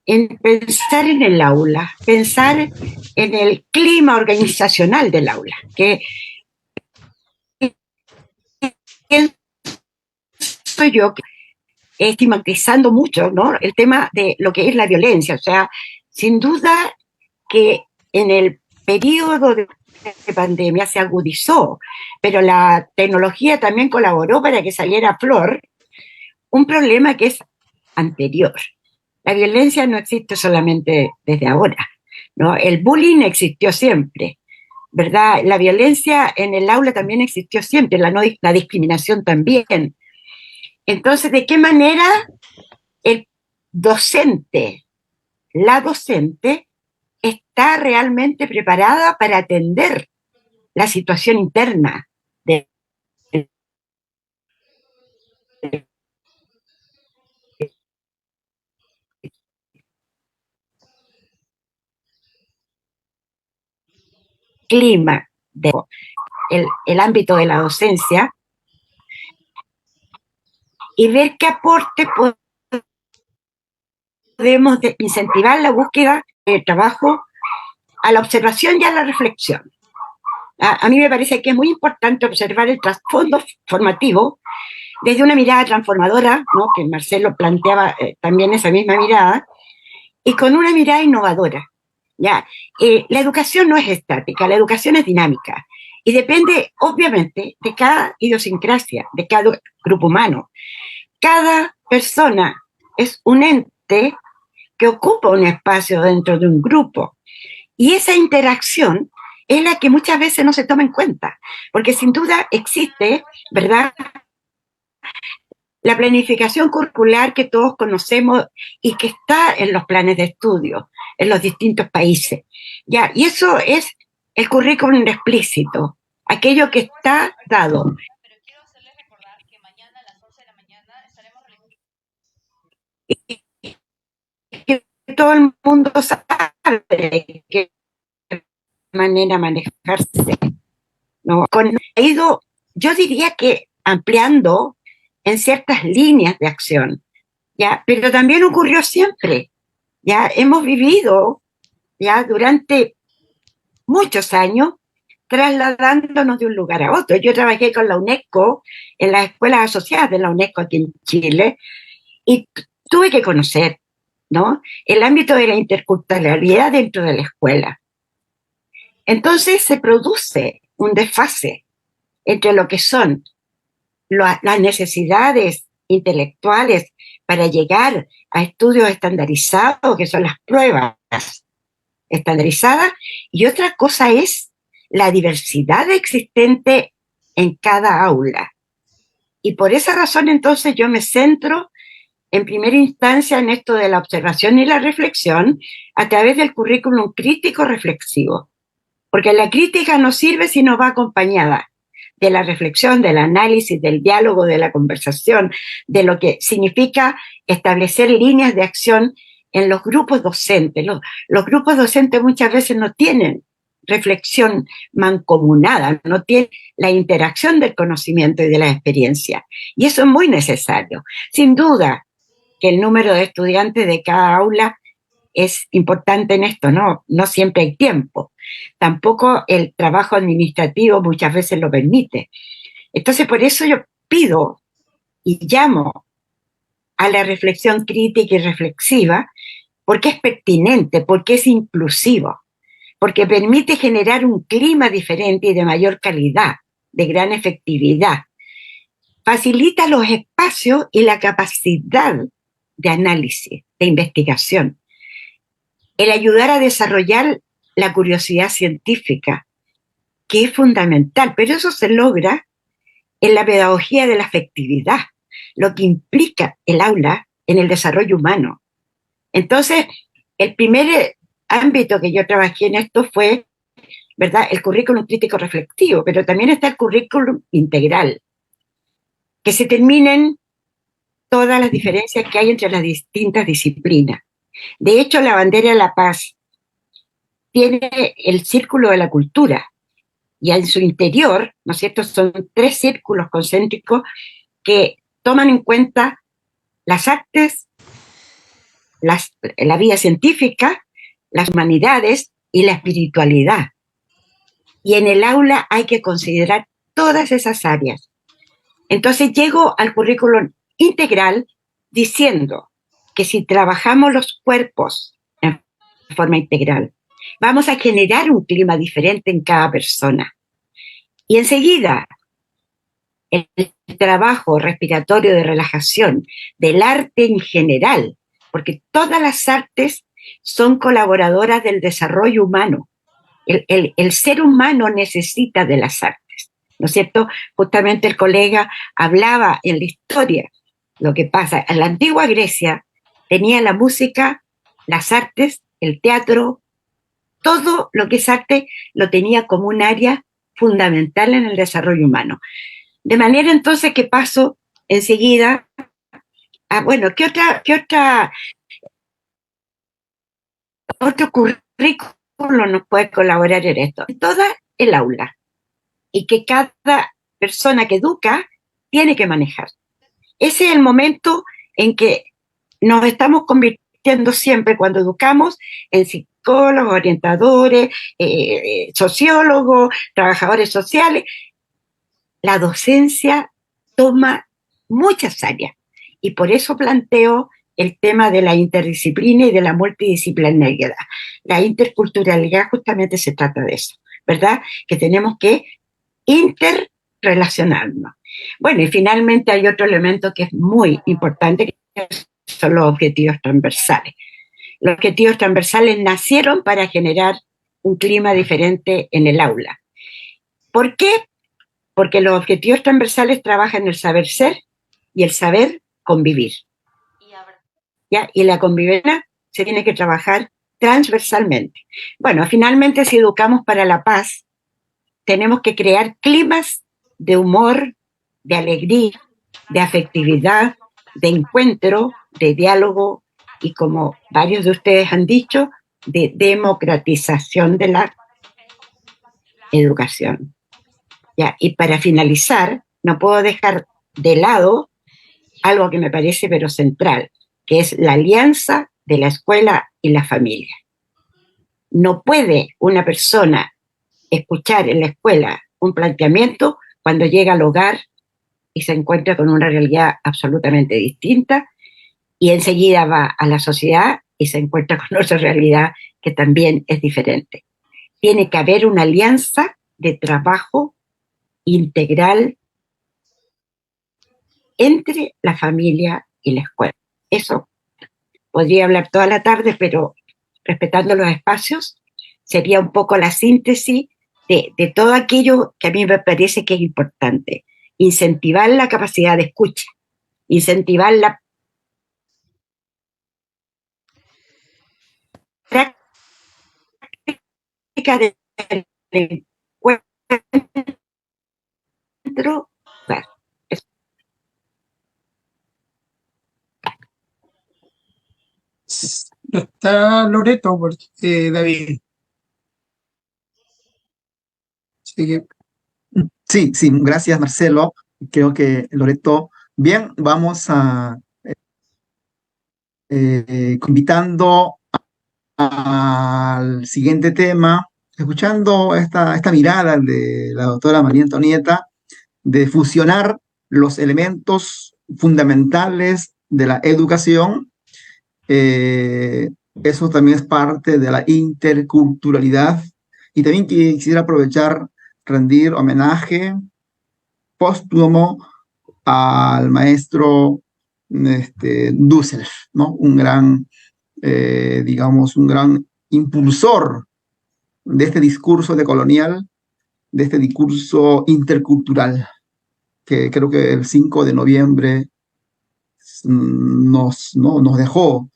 en pensar en el aula, pensar en el clima organizacional del aula, que soy yo estigmatizando mucho, ¿no?, el tema de lo que es la violencia. O sea, sin duda que en el periodo de pandemia se agudizó, pero la tecnología también colaboró para que saliera a flor un problema que es anterior. La violencia no existe solamente desde ahora, ¿no? El bullying existió siempre, ¿verdad? La violencia en el aula también existió siempre, la discriminación también. Entonces, ¿de qué manera el docente, la docente, está realmente preparada para atender la situación interna del clima, el ámbito de la docencia, y ver qué aporte podemos incentivar la búsqueda de trabajo a la observación y a la reflexión. A mí me parece que es muy importante observar el trasfondo formativo desde una mirada transformadora, ¿no? Que Marcelo planteaba también esa misma mirada, y con una mirada innovadora. ¿Ya? La educación no es estática, la educación es dinámica y depende, obviamente, de cada idiosincrasia, de cada grupo humano. Cada persona es un ente que ocupa un espacio dentro de un grupo y esa interacción es la que muchas veces no se toma en cuenta, porque sin duda existe, ¿verdad?, la planificación curricular que todos conocemos y que está en los planes de estudio en los distintos países. ¿Ya? Y eso es el currículum explícito, aquello que está dado. Y que todo el mundo sabe de qué manera manejarse, ¿no? Ha ido, yo diría que ampliando en ciertas líneas de acción, ¿ya? Pero también ocurrió siempre. Ya hemos vivido ya durante muchos años trasladándonos de un lugar a otro. Yo trabajé con la UNESCO en las escuelas asociadas de la UNESCO aquí en Chile y tuve que conocer, ¿no?, el ámbito de la interculturalidad dentro de la escuela. Entonces se produce un desfase entre lo que son las necesidades intelectuales para llegar a estudios estandarizados, que son las pruebas estandarizadas, y otra cosa es la diversidad existente en cada aula. Y por esa razón entonces yo me centro en primera instancia en esto de la observación y la reflexión a través del currículum crítico reflexivo, porque la crítica no sirve si no va acompañada de la reflexión, del análisis, del diálogo, de la conversación, de lo que significa establecer líneas de acción en los grupos docentes. Los grupos docentes muchas veces no tienen reflexión mancomunada, no tienen la interacción del conocimiento y de la experiencia. Y eso es muy necesario. Sin duda que el número de estudiantes de cada aula es importante en esto, no siempre hay tiempo. Tampoco el trabajo administrativo muchas veces lo permite. Entonces, por eso yo pido y llamo a la reflexión crítica y reflexiva, porque es pertinente, porque es inclusivo, porque permite generar un clima diferente y de mayor calidad, de gran efectividad. Facilita los espacios y la capacidad de análisis, de investigación. El ayudar a desarrollar la curiosidad científica, que es fundamental, pero eso se logra en la pedagogía de la afectividad, lo que implica el aula en el desarrollo humano. Entonces, el primer ámbito que yo trabajé en esto fue, ¿verdad?, el currículum crítico reflexivo, pero también está el currículum integral, que se terminen todas las diferencias que hay entre las distintas disciplinas. De hecho, la bandera de la paz tiene el círculo de la cultura, y en su interior, ¿no es cierto?, son 3 círculos concéntricos que toman en cuenta las artes, la vida científica, las humanidades y la espiritualidad. Y en el aula hay que considerar todas esas áreas. Entonces llego al currículum integral diciendo que si trabajamos los cuerpos en forma integral, Vamos a generar un clima diferente en cada persona. Y enseguida, el trabajo respiratorio de relajación, del arte en general, porque todas las artes son colaboradoras del desarrollo humano. El ser humano necesita de las artes, ¿no es cierto? Justamente el colega hablaba en la historia lo que pasa. En la antigua Grecia tenía la música, las artes, el teatro, todo lo que es arte lo tenía como un área fundamental en el desarrollo humano. De manera entonces que paso enseguida a, bueno, otro currículo nos puede colaborar en esto? Toda el aula, y que cada persona que educa tiene que manejar. Ese es el momento en que nos estamos convirtiendo siempre cuando educamos en psicólogos, orientadores, sociólogos, trabajadores sociales. La docencia toma muchas áreas y por eso planteo el tema de la interdisciplina y de la multidisciplinariedad. La interculturalidad justamente se trata de eso, ¿verdad? Que tenemos que interrelacionarnos. Bueno, y finalmente hay otro elemento que es muy importante, que son los objetivos transversales. Los objetivos transversales nacieron para generar un clima diferente en el aula. ¿Por qué? Porque los objetivos transversales trabajan el saber ser y el saber convivir. ¿Ya? Y la convivencia se tiene que trabajar transversalmente. Bueno, finalmente, si educamos para la paz, tenemos que crear climas de humor, de alegría, de afectividad, de encuentro, de diálogo y, como varios de ustedes han dicho, de democratización de la educación. ¿Ya? Y para finalizar, no puedo dejar de lado algo que me parece pero central, que es la alianza de la escuela y la familia. No puede una persona escuchar en la escuela un planteamiento cuando llega al hogar y se encuentra con una realidad absolutamente distinta, y enseguida va a la sociedad y se encuentra con otra realidad que también es diferente. Tiene que haber una alianza de trabajo integral entre la familia y la escuela. Eso podría hablar toda la tarde, pero respetando los espacios, sería un poco la síntesis de todo aquello que a mí me parece que es importante. Incentivar la capacidad de escucha, incentivar la práctica del encuentro. No está Loreto, David. Así que, Sí, sí, gracias Marcelo. Creo que Loreto, bien, vamos a invitando al siguiente tema, escuchando esta mirada de la doctora María Antonieta de fusionar los elementos fundamentales de la educación. Eso también es parte de la interculturalidad. Y también quisiera aprovechar, rendir homenaje póstumo al maestro Dussel, ¿no? Un gran, digamos, un gran impulsor de este discurso decolonial, de este discurso intercultural, que creo que el 5 de noviembre nos dejó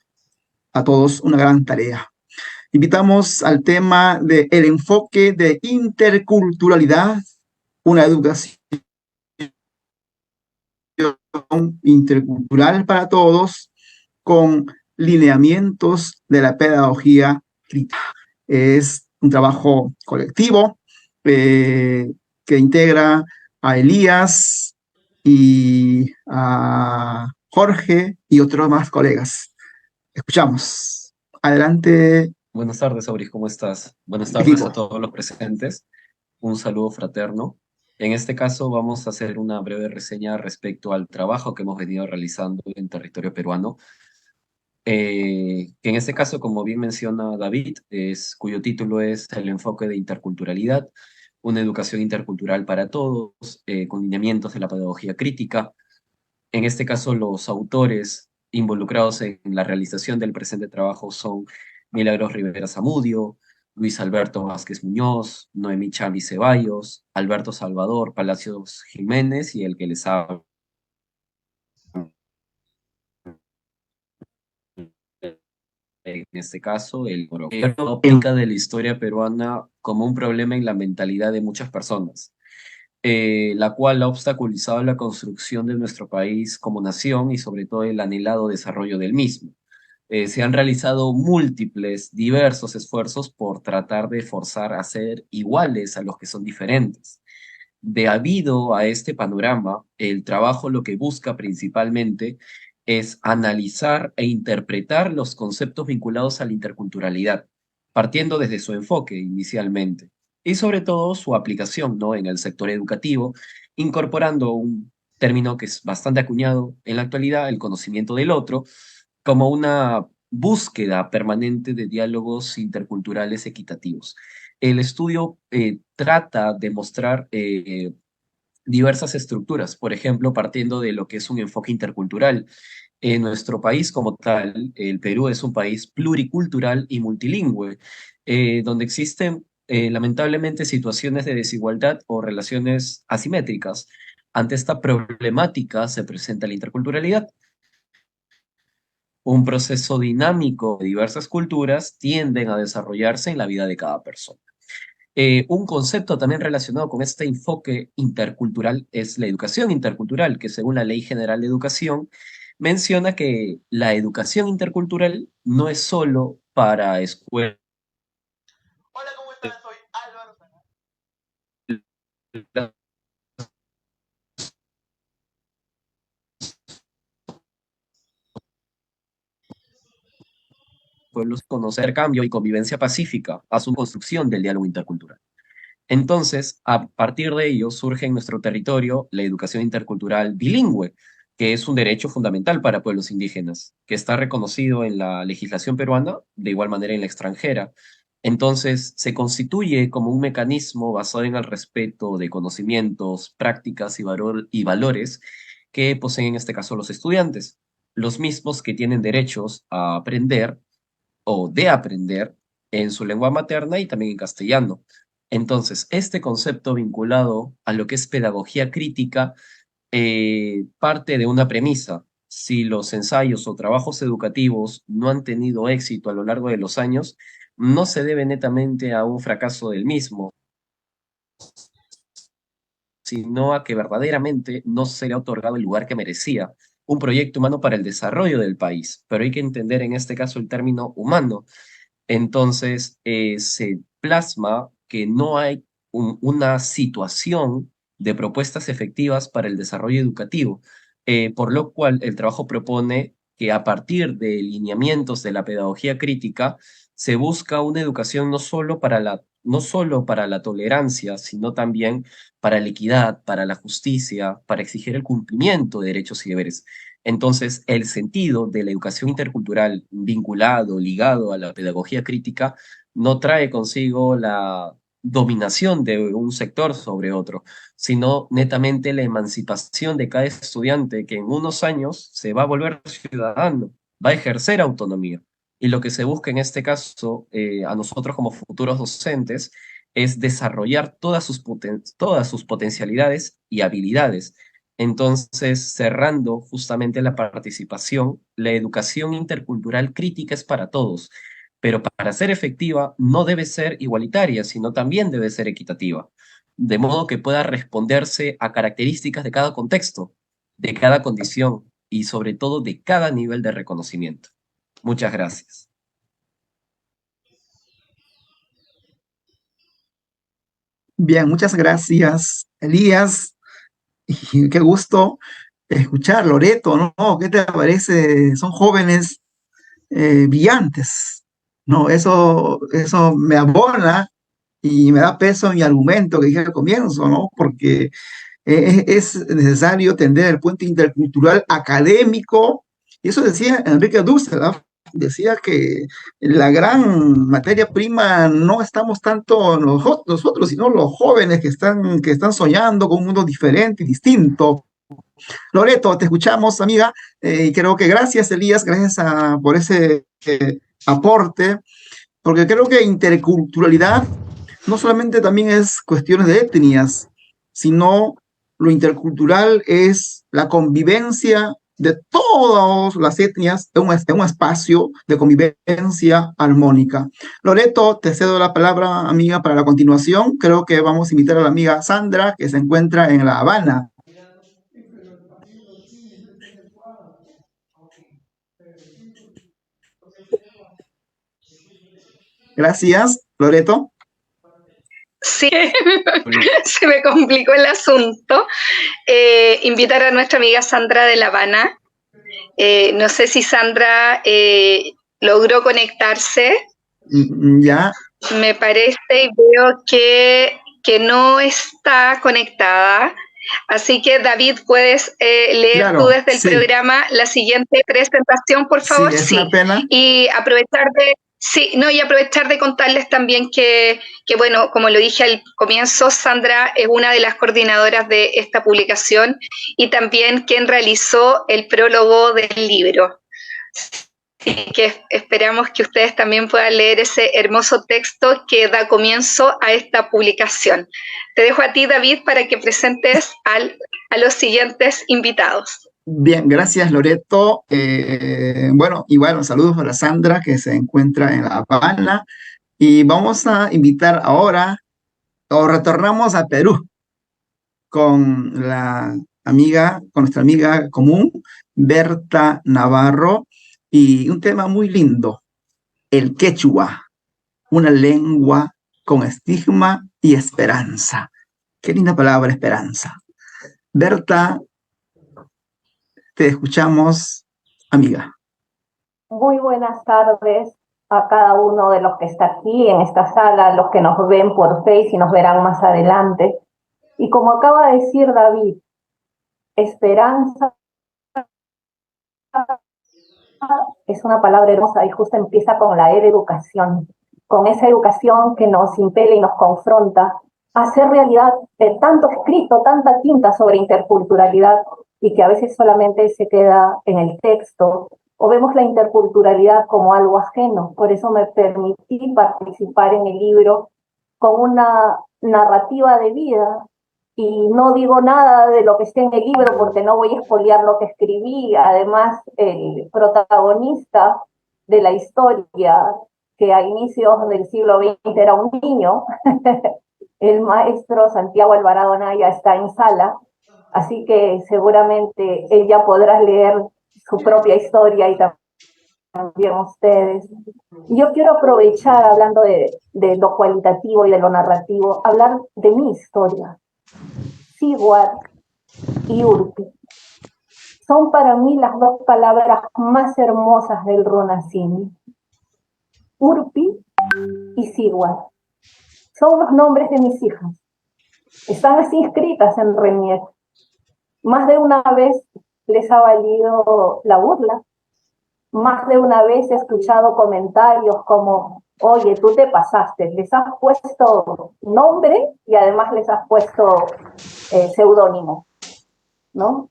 a todos una gran tarea. Invitamos al tema del enfoque de interculturalidad, una educación intercultural para todos, con lineamientos de la pedagogía crítica. Es un trabajo colectivo que integra a Elías y a Jorge y otros más colegas. Escuchamos. Adelante. Buenas tardes, Auris, ¿cómo estás? Buenas tardes Equipo. a todos los presentes. Un saludo fraterno. En este caso vamos a hacer una breve reseña respecto al trabajo que hemos venido realizando en territorio peruano. que en este caso, como bien menciona David, cuyo título es El enfoque de interculturalidad, una educación intercultural para todos, con lineamientos de la pedagogía crítica. En este caso, los autores involucrados en la realización del presente trabajo son Milagros Rivera Zamudio, Luis Alberto Vázquez Muñoz, Noemí Chami Ceballos, Alberto Salvador Palacios Jiménez y el que les habla, en este caso, el óptica de la historia peruana como un problema en la mentalidad de muchas personas, la cual ha obstaculizado la construcción de nuestro país como nación y sobre todo el anhelado desarrollo del mismo. Se han realizado múltiples, diversos esfuerzos por tratar de forzar a ser iguales a los que son diferentes. Debido a este panorama, el trabajo lo que busca principalmente es analizar e interpretar los conceptos vinculados a la interculturalidad, partiendo desde su enfoque inicialmente, y sobre todo su aplicación, ¿no?, en el sector educativo, incorporando un término que es bastante acuñado en la actualidad, el conocimiento del otro, como una búsqueda permanente de diálogos interculturales equitativos. El estudio trata de mostrar diversas estructuras, por ejemplo, partiendo de lo que es un enfoque intercultural. En nuestro país como tal, el Perú es un país pluricultural y multilingüe, donde existen lamentablemente situaciones de desigualdad o relaciones asimétricas. Ante esta problemática se presenta la interculturalidad, un proceso dinámico de diversas culturas tienden a desarrollarse en la vida de cada persona. Un concepto también relacionado con este enfoque intercultural es la educación intercultural, que según la Ley General de Educación menciona que la educación intercultural no es solo para escuelas. Hola, ¿cómo estás? Soy Álvaro. Pueblos conocer cambio y convivencia pacífica a su construcción del diálogo intercultural. Entonces, a partir de ello surge en nuestro territorio la educación intercultural bilingüe, que es un derecho fundamental para pueblos indígenas, que está reconocido en la legislación peruana, de igual manera en la extranjera. Entonces, se constituye como un mecanismo basado en el respeto de conocimientos, prácticas y valores que poseen en este caso los estudiantes, los mismos que tienen derechos a aprender o de aprender en su lengua materna y también en castellano. Entonces, este concepto vinculado a lo que es pedagogía crítica parte de una premisa. Si los ensayos o trabajos educativos no han tenido éxito a lo largo de los años, no se debe netamente a un fracaso del mismo, sino a que verdaderamente no se le ha otorgado el lugar que merecía un proyecto humano para el desarrollo del país. Pero hay que entender en este caso el término humano. Entonces, se plasma que no hay una situación de propuestas efectivas para el desarrollo educativo, por lo cual el trabajo propone que a partir de lineamientos de la pedagogía crítica se busca una educación no solo para la tolerancia, sino también para la equidad, para la justicia, para exigir el cumplimiento de derechos y deberes. Entonces, el sentido de la educación intercultural vinculado, ligado a la pedagogía crítica, no trae consigo la dominación de un sector sobre otro, sino netamente la emancipación de cada estudiante que en unos años se va a volver ciudadano, va a ejercer autonomía. Y lo que se busca en este caso, a nosotros como futuros docentes, es desarrollar todas sus potencialidades y habilidades. Entonces, cerrando justamente la participación, la educación intercultural crítica es para todos, pero para ser efectiva no debe ser igualitaria, sino también debe ser equitativa, de modo que pueda responderse a características de cada contexto, de cada condición y sobre todo de cada nivel de reconocimiento. Muchas gracias. Bien, muchas gracias, Elías. Y qué gusto escuchar, Loreto, ¿no? ¿Qué te parece? Son jóvenes brillantes, ¿no? Eso me abona y me da peso en mi argumento que dije al comienzo, ¿no? Porque es necesario tender el puente intercultural académico, y eso decía Enrique Dussel, ¿no? decía que la gran materia prima no estamos tanto nosotros, sino los jóvenes que están soñando con un mundo diferente y distinto. Loreto, te escuchamos, amiga, y creo que gracias, Elías, por ese aporte, porque creo que interculturalidad no solamente también es cuestiones de etnias, sino lo intercultural es la convivencia de todas las etnias en un espacio de convivencia armónica. Loreto, te cedo la palabra, amiga, para la continuación. Creo que vamos a invitar a la amiga Sandra, que se encuentra en La Habana. Gracias, Loreto. Sí, se me complicó el asunto. Invitar a nuestra amiga Sandra de La Habana. No sé si Sandra logró conectarse. Ya. Me parece y veo que no está conectada. Así que, David, ¿puedes leer tú desde el programa la siguiente presentación, por favor? Sí, es una pena. Y aprovechar de contarles también que, bueno, como lo dije al comienzo, Sandra es una de las coordinadoras de esta publicación y también quien realizó el prólogo del libro. Así que esperamos que ustedes también puedan leer ese hermoso texto que da comienzo a esta publicación. Te dejo a ti, David, para que presentes a los siguientes invitados. Bien, gracias, Loreto. Bueno, igual saludos para Sandra, que se encuentra en La Habana. Y vamos a invitar ahora, o retornamos a Perú, con nuestra amiga común, Berta Navarro, y un tema muy lindo, el quechua, una lengua con estigma y esperanza. Qué linda palabra, esperanza. Berta, te escuchamos, amiga. Muy buenas tardes a cada uno de los que está aquí en esta sala, los que nos ven por Face y nos verán más adelante. Y como acaba de decir David, esperanza es una palabra hermosa y justo empieza con la E de educación, con esa educación que nos impele y nos confronta a hacer realidad de tanto escrito, tanta tinta sobre interculturalidad y que a veces solamente se queda en el texto o vemos la interculturalidad como algo ajeno. Por eso me permití participar en el libro con una narrativa de vida. Y no digo nada de lo que esté en el libro porque no voy a espolear lo que escribí. Además, el protagonista de la historia, que a inicios del siglo XX era un niño, el maestro Santiago Alvarado Naya está en sala, así que seguramente él ya podrá leer su propia historia y también ustedes. Yo quiero aprovechar, hablando de lo cualitativo y de lo narrativo, hablar de mi historia. Siguar y Urpi son para mí las dos palabras más hermosas del Runasimi. Urpi y Siguar son los nombres de mis hijas. Están así inscritas en Renier. Más de una vez les ha valido la burla. Más de una vez he escuchado comentarios como: oye, tú te pasaste, les has puesto nombre y además les has puesto seudónimo, ¿no?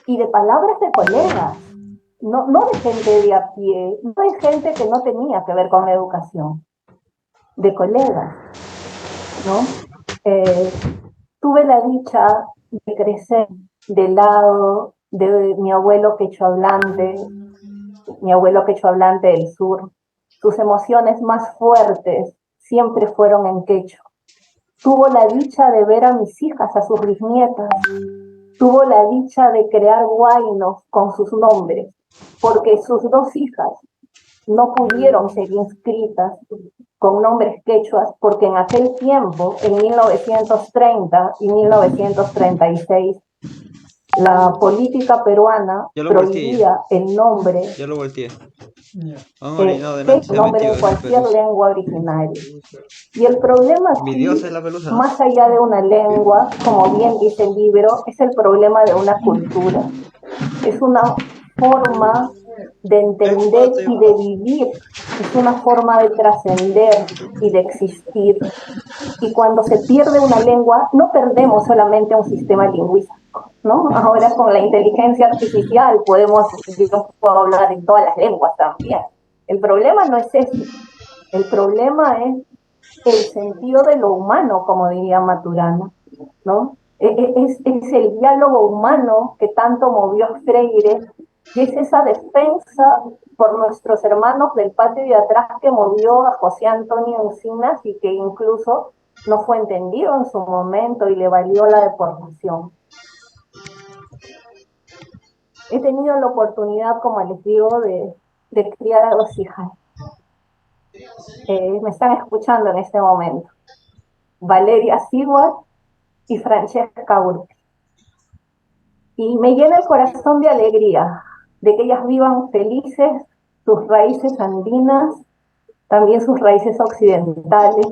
Y de palabras de colegas, no de gente de a pie, no de gente que no tenía que ver con la educación, de colegas, ¿no? Tuve la dicha de crecer del lado de mi abuelo quechohablante del sur. Sus emociones más fuertes siempre fueron en quechua. Tuvo la dicha de ver a mis hijas, a sus bisnietas. Tuvo la dicha de crear huaynos con sus nombres, porque sus dos hijas no pudieron ser inscritas con nombres quechuas, porque en aquel tiempo, en 1930 y 1936, la política peruana prohibía el nombre, Ya lo volteé. el nombre en cualquier lengua originaria. Y el problema aquí, más allá de una lengua, como bien dice el libro, es el problema de una cultura. Es una forma de entender y de vivir, es una forma de trascender y de existir. Y cuando se pierde una lengua, no perdemos solamente un sistema lingüístico, ¿no? Ahora con la inteligencia artificial yo puedo hablar en todas las lenguas también. El problema no es ese, el problema es el sentido de lo humano, como diría Maturana, ¿no? Es el diálogo humano que tanto movió a Freire, y es esa defensa por nuestros hermanos del patio de atrás que movió a José Antonio Encinas y que incluso no fue entendido en su momento y le valió la deportación. He tenido la oportunidad, como les digo, de criar a 2 hijas. Me están escuchando en este momento. Valeria Seward y Francesca Urpi. Y me llena el corazón de alegría de que ellas vivan felices sus raíces andinas, también sus raíces occidentales.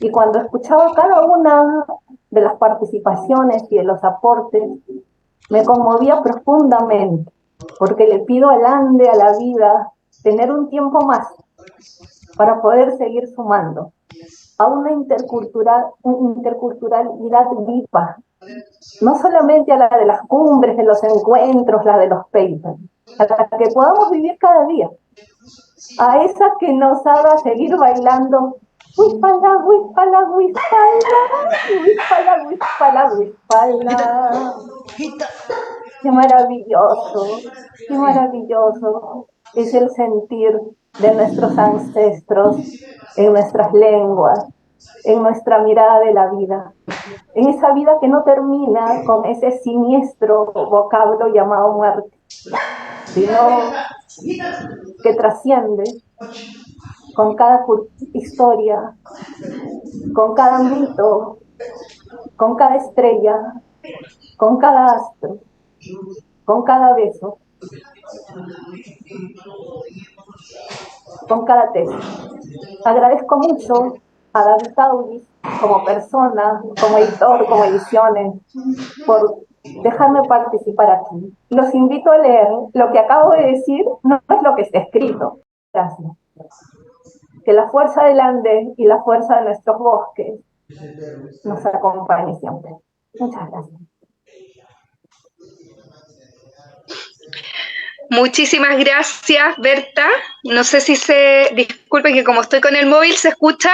Y cuando escuchaba cada una de las participaciones y de los aportes, me conmovía profundamente, porque le pido al Ande, a la vida, tener un tiempo más para poder seguir sumando a una interculturalidad viva, no solamente a la de las cumbres, de los encuentros, la de los papers, a la que podamos vivir cada día, a esa que nos haga seguir bailando huispala, huispala, huispala, huispala, huispala, huispala. Qué maravilloso es el sentir de nuestros ancestros en nuestras lenguas, en nuestra mirada de la vida, en esa vida que no termina con ese siniestro vocablo llamado muerte, sino que trasciende con cada historia, con cada mito, con cada estrella, con cada astro, con cada beso, con cada texto. Agradezco mucho a David Tauris como persona, como editor, como ediciones, por dejarme participar aquí. Los invito a leer. Lo que acabo de decir no es lo que está escrito. Gracias. Que la fuerza del Ande y la fuerza de nuestros bosques nos acompañe siempre. Muchas gracias. Muchísimas gracias, Berta. No sé si disculpe que como estoy con el móvil, ¿se escucha?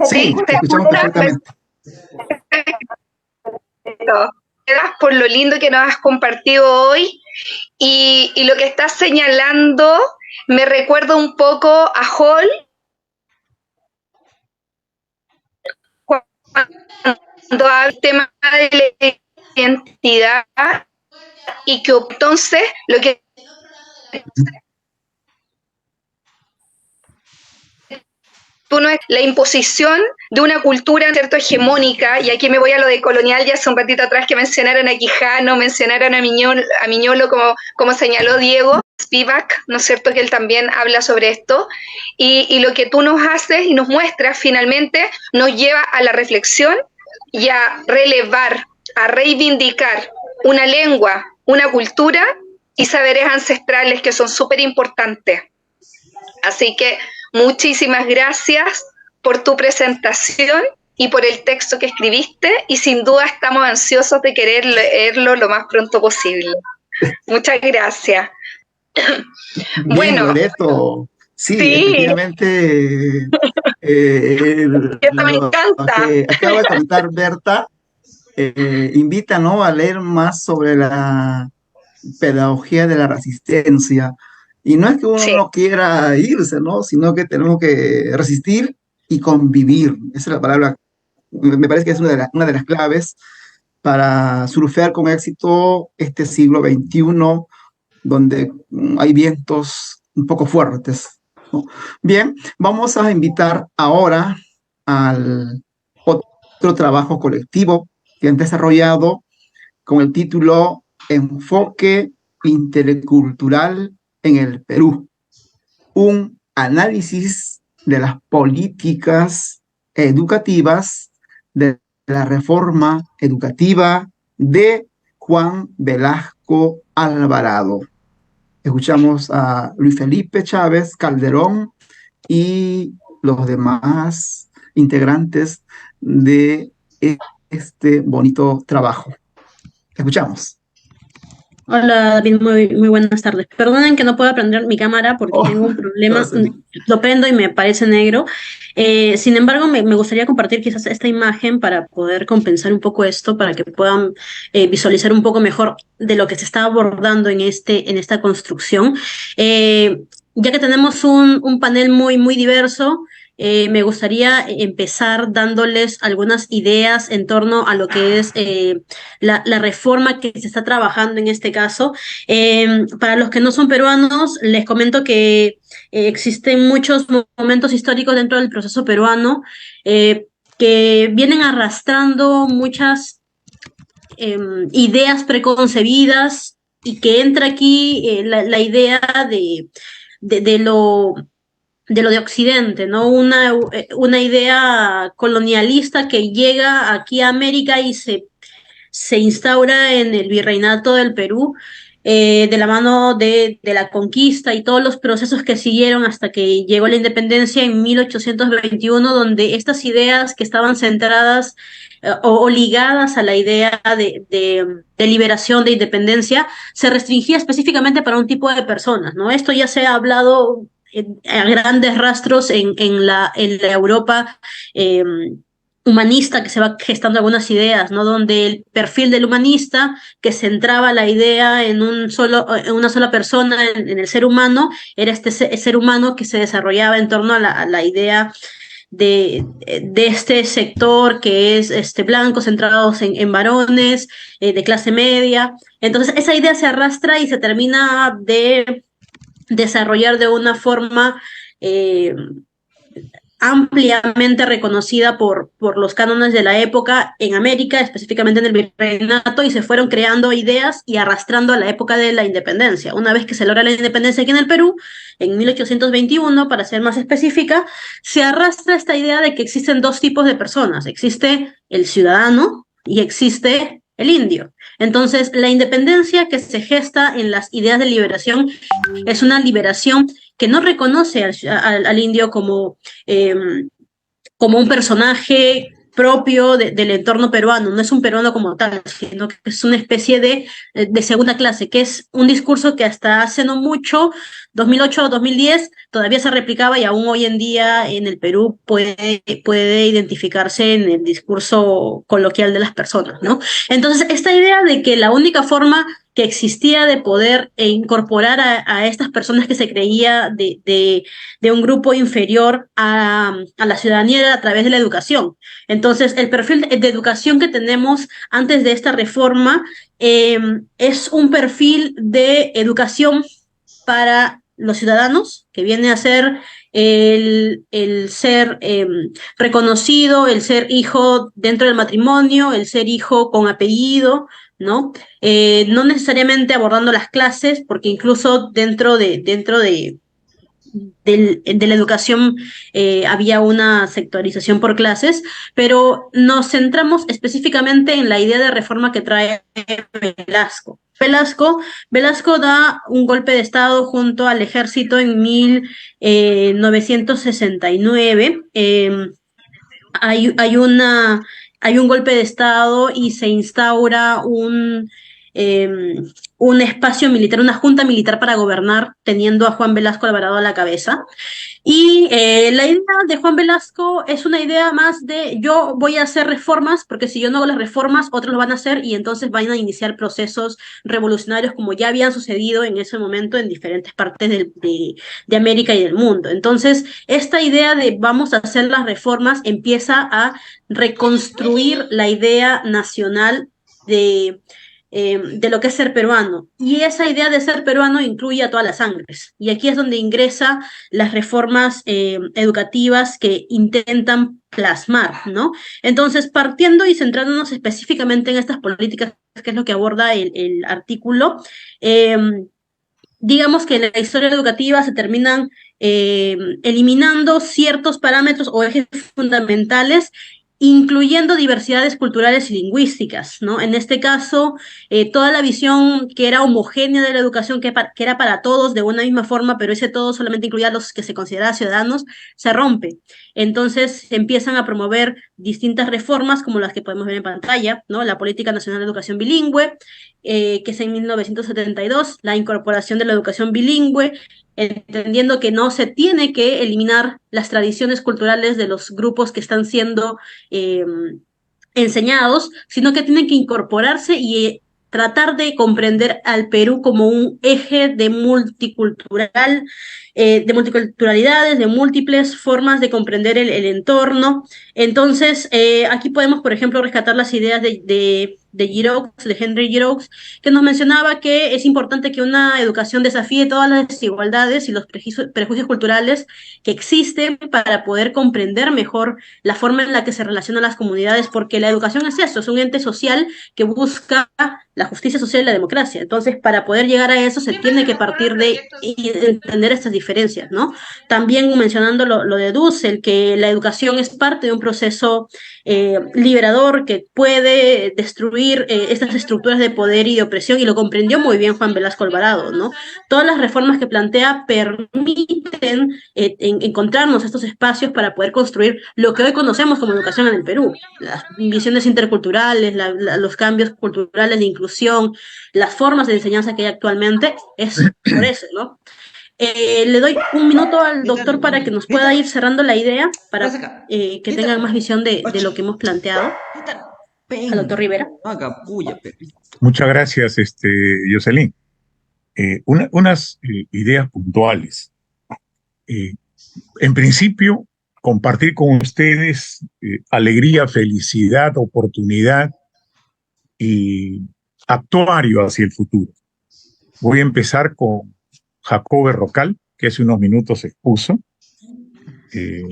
Sí, se escucha perfectamente. Gracias por lo lindo que nos has compartido hoy y lo que estás señalando me recuerda un poco a Hall cuando habla del tema de la identidad y que entonces lo que no es la imposición de una cultura, ¿cierto?, hegemónica, y aquí me voy a lo de colonial, ya hace un ratito atrás que mencionaron a Quijano, mencionaron a Miñolo como señaló Diego Spivak, ¿no es cierto?, que él también habla sobre esto, y lo que tú nos haces y nos muestras finalmente nos lleva a la reflexión y a relevar, a reivindicar una lengua, una cultura y saberes ancestrales que son súper importantes. Así que muchísimas gracias por tu presentación y por el texto que escribiste y sin duda estamos ansiosos de querer leerlo lo más pronto posible. Muchas gracias. Bien, Bueno, Loreto. Sí, sí. efectivamente. Esto me encanta. Que acaba de comentar Berta invita, ¿no?, a leer más sobre la pedagogía de la resistencia. Y no es que uno no quiera irse, ¿no?, sino que tenemos que resistir y convivir. Esa es la palabra, me parece que es una de las claves para surfear con éxito este siglo XXI, donde hay vientos un poco fuertes, ¿no? Bien, vamos a invitar ahora al otro trabajo colectivo que han desarrollado con el título Enfoque Intercultural en el Perú, un análisis de las políticas educativas de la reforma educativa de Juan Velasco Alvarado. Escuchamos a Luis Felipe Chávez Calderón y los demás integrantes de este bonito trabajo. Escuchamos. Hola David, muy buenas tardes. Perdonen que no pueda prender mi cámara porque tengo un problema. Lo prendo y me aparece negro. Sin embargo, me gustaría compartir quizás esta imagen para poder compensar un poco esto, para que puedan visualizar un poco mejor de lo que se está abordando en esta construcción. Ya que tenemos un panel muy diverso, me gustaría empezar dándoles algunas ideas en torno a lo que es la reforma que se está trabajando en este caso. Para los que no son peruanos, les comento que existen muchos momentos históricos dentro del proceso peruano que vienen arrastrando muchas ideas preconcebidas y que entra aquí la idea de lo de Occidente, ¿no? Una idea colonialista que llega aquí a América y se instaura en el virreinato del Perú, de la mano de la conquista y todos los procesos que siguieron hasta que llegó la independencia en 1821, donde estas ideas que estaban centradas o ligadas a la idea de liberación, de independencia, se restringía específicamente para un tipo de personas, ¿no? Esto ya se ha hablado a grandes rastros en la Europa humanista, que se va gestando algunas ideas, ¿no? Donde el perfil del humanista, que centraba la idea en una sola persona, en el ser humano, era este ser humano que se desarrollaba en torno a la idea de este sector que es blanco, centrados en varones, de clase media. Entonces, esa idea se arrastra y se termina de desarrollar de una forma ampliamente reconocida por los cánones de la época en América, específicamente en el virreinato, y se fueron creando ideas y arrastrando a la época de la independencia. Una vez que se logra la independencia aquí en el Perú, en 1821, para ser más específica, se arrastra esta idea de que existen dos tipos de personas. Existe el ciudadano y existe el indio. Entonces, la independencia que se gesta en las ideas de liberación es una liberación que no reconoce al indio como un personaje propio del entorno peruano, no es un peruano como tal, sino que es una especie de segunda clase, que es un discurso que hasta hace no mucho, 2008 o 2010, todavía se replicaba y aún hoy en día en el Perú puede identificarse en el discurso coloquial de las personas, ¿no? Entonces, esta idea de que la única forma que existía de poder incorporar a estas personas que se creía de un grupo inferior a la ciudadanía a través de la educación. Entonces, el perfil de educación que tenemos antes de esta reforma es un perfil de educación para los ciudadanos, que viene a ser el ser reconocido, el ser hijo dentro del matrimonio, el ser hijo con apellido, ¿no? No necesariamente abordando las clases, porque incluso dentro de la educación había una sectorización por clases, pero nos centramos específicamente en la idea de reforma que trae Velasco. Velasco da un golpe de Estado junto al ejército en 1969. Hay un golpe de Estado y se instaura un espacio militar, una junta militar para gobernar, teniendo a Juan Velasco Alvarado a la cabeza. Y la idea de Juan Velasco es una idea más de yo voy a hacer reformas, porque si yo no hago las reformas, otros lo van a hacer y entonces van a iniciar procesos revolucionarios como ya habían sucedido en ese momento en diferentes partes de América y del mundo. Entonces, esta idea de vamos a hacer las reformas empieza a reconstruir la idea nacional de lo que es ser peruano. Y esa idea de ser peruano incluye a todas las sangres. Y aquí es donde ingresan las reformas educativas que intentan plasmar, ¿no? Entonces, partiendo y centrándonos específicamente en estas políticas, que es lo que aborda el artículo, digamos que en la historia educativa se terminan eliminando ciertos parámetros o ejes fundamentales incluyendo diversidades culturales y lingüísticas, ¿no? En este caso, toda la visión que era homogénea de la educación, que era para todos de una misma forma, pero ese todo solamente incluía a los que se consideraban ciudadanos, se rompe. Entonces se empiezan a promover distintas reformas, como las que podemos ver en pantalla, ¿no? La Política Nacional de Educación Bilingüe, que es en 1972, la incorporación de la educación bilingüe, entendiendo que no se tiene que eliminar las tradiciones culturales de los grupos que están siendo enseñados, sino que tienen que incorporarse y tratar de comprender al Perú como un eje de de multiculturalidades, de múltiples formas de comprender el entorno. Entonces, aquí podemos, por ejemplo, rescatar las ideas de Giroux, de Henry Giroux, que nos mencionaba que es importante que una educación desafíe todas las desigualdades y los prejuicios culturales que existen para poder comprender mejor la forma en la que se relacionan las comunidades, porque la educación es eso, es un ente social que busca la justicia social y la democracia. Entonces, para poder llegar a eso se tiene que partir de entender estas diferencias, ¿no? También mencionando lo de Dussel, que la educación es parte de un proceso liberador que puede destruir estas estructuras de poder y de opresión, y lo comprendió muy bien Juan Velasco Alvarado, ¿no? Todas las reformas que plantea permiten encontrarnos estos espacios para poder construir lo que hoy conocemos como educación en el Perú, las visiones interculturales, los cambios culturales de inclusión, las formas de enseñanza que hay actualmente, es por eso, ¿no? Le doy un minuto al doctor para que nos pueda ir cerrando la idea, para que tengan más visión de lo que hemos planteado. Al doctor Rivera. Muchas gracias, Jocelyn. Unas ideas puntuales. En principio, compartir con ustedes alegría, felicidad, oportunidad y actuario hacia el futuro. Voy a empezar con Jacob Berrocal, que hace unos minutos expuso.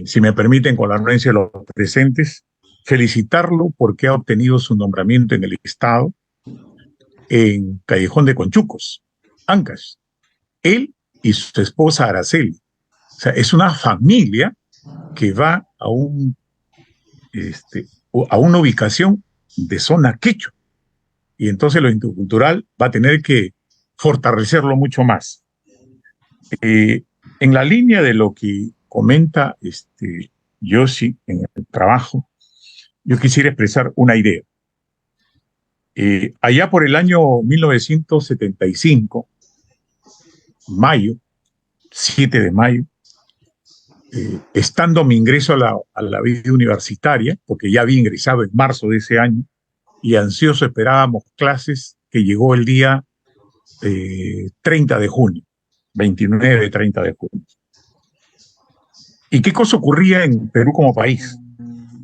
Si me permiten, con la anuencia de los presentes, felicitarlo porque ha obtenido su nombramiento en el Estado en Callejón de Conchucos, Ancash. Él y su esposa Araceli. O sea, es una familia que va a una ubicación de zona quechua. Y entonces lo intercultural va a tener que fortalecerlo mucho más. En la línea de lo que comenta Yoshi en el trabajo, yo quisiera expresar una idea. Allá por el año 1975, mayo, 7 de mayo, estando mi ingreso a la vida universitaria, porque ya había ingresado en marzo de ese año, y ansioso esperábamos clases, que llegó el día 30 de junio, 29, 30 de junio. ¿Y qué cosa ocurría en Perú como país?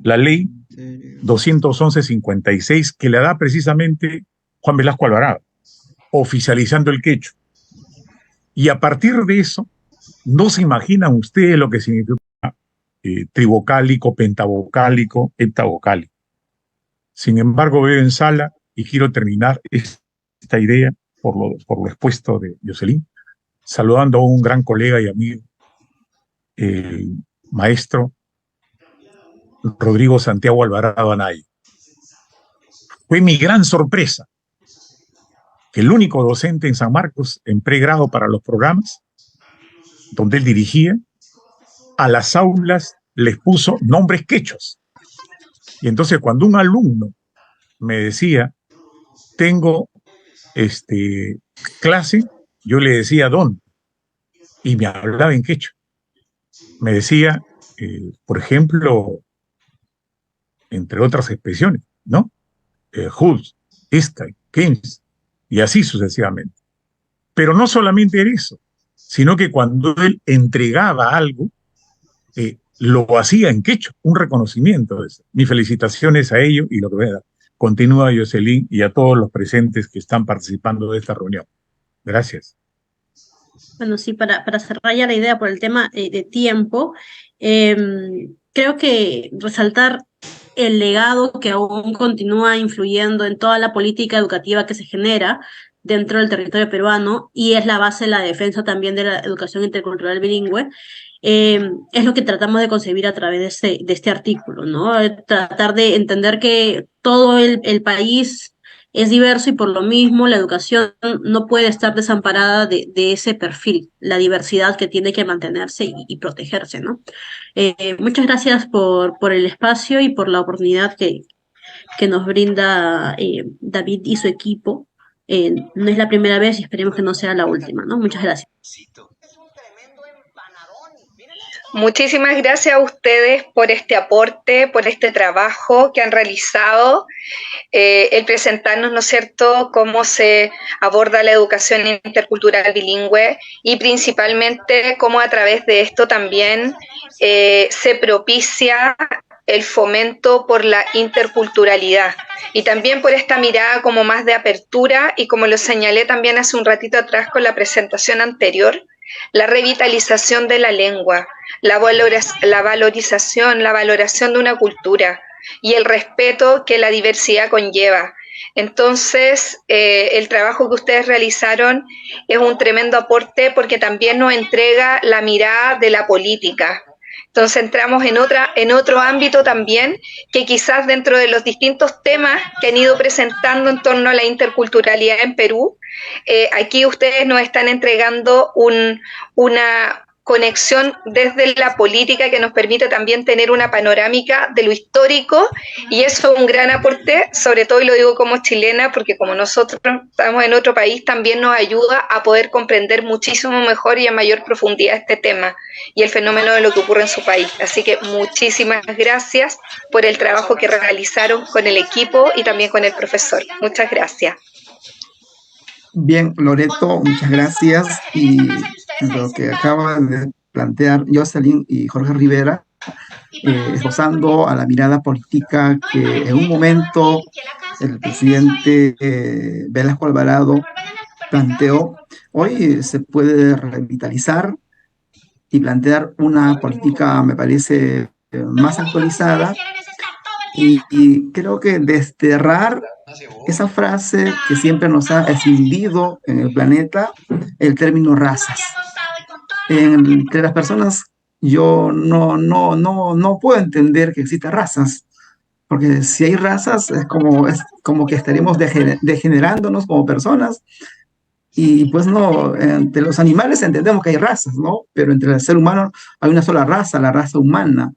La ley 211-56, que le da precisamente Juan Velasco Alvarado, oficializando el quechua. Y a partir de eso, no se imaginan ustedes lo que significa trivocálico, pentavocálico, heptavocálico. Sin embargo, veo en sala, y quiero terminar esta idea por lo expuesto de Jocelyn, saludando a un gran colega y amigo, el maestro Rodrigo Santiago Alvarado Anaya. Fue mi gran sorpresa que el único docente en San Marcos en pregrado para los programas, donde él dirigía, a las aulas les puso nombres quechos. Y entonces cuando un alumno me decía, tengo clase, yo le decía ¿dónde? Y me hablaba en quechua. Me decía, por ejemplo, entre otras expresiones, ¿no? Hus, Escay, Keynes, y así sucesivamente. Pero no solamente era eso, sino que cuando él entregaba algo, lo hacía en quechua, un reconocimiento de eso. Mis felicitaciones a ellos y lo que vea. Continúa Jocelyn y a todos los presentes que están participando de esta reunión. Gracias. Bueno, sí, para cerrar ya la idea por el tema de tiempo, creo que resaltar el legado que aún continúa influyendo en toda la política educativa que se genera dentro del territorio peruano, y es la base de la defensa también de la educación intercultural bilingüe, es lo que tratamos de concebir a través de este artículo, ¿no? Tratar de entender que todo el país es diverso y por lo mismo la educación no puede estar desamparada de ese perfil, la diversidad que tiene que mantenerse y protegerse, ¿no? Muchas gracias por el espacio y por la oportunidad que nos brinda David y su equipo. No es la primera vez y esperemos que no sea la última, ¿no? Muchas gracias. Muchísimas gracias a ustedes por este aporte, por este trabajo que han realizado, el presentarnos, ¿no es cierto?, cómo se aborda la educación intercultural bilingüe y principalmente cómo a través de esto también se propicia el fomento por la interculturalidad y también por esta mirada como más de apertura y como lo señalé también hace un ratito atrás con la presentación anterior, la revitalización de la lengua, la valorización, la valoración de una cultura y el respeto que la diversidad conlleva. Entonces, el trabajo que ustedes realizaron es un tremendo aporte porque también nos entrega la mirada de la política. Entonces entramos en otro ámbito también, que quizás dentro de los distintos temas que han ido presentando en torno a la interculturalidad en Perú, aquí ustedes nos están entregando una conexión desde la política que nos permite también tener una panorámica de lo histórico y eso es un gran aporte, sobre todo y lo digo como chilena porque como nosotros estamos en otro país también nos ayuda a poder comprender muchísimo mejor y a mayor profundidad este tema y el fenómeno de lo que ocurre en su país. Así que muchísimas gracias por el trabajo que realizaron con el equipo y también con el profesor. Muchas gracias. Bien, Loreto, muchas gracias. Y lo que acaba de plantear Jocelyn y Jorge Rivera, esbozando a la mirada política que en un momento el presidente Velasco Alvarado planteó, hoy se puede revitalizar y plantear una política, me parece, más actualizada. Y creo que desterrar esa frase que siempre nos ha escindido en el planeta, el término razas. Entre las personas, yo no puedo entender que existan razas, porque si hay razas es como que estaremos degenerándonos como personas. Y pues no, entre los animales entendemos que hay razas, ¿no? Pero entre el ser humano hay una sola raza, la raza humana.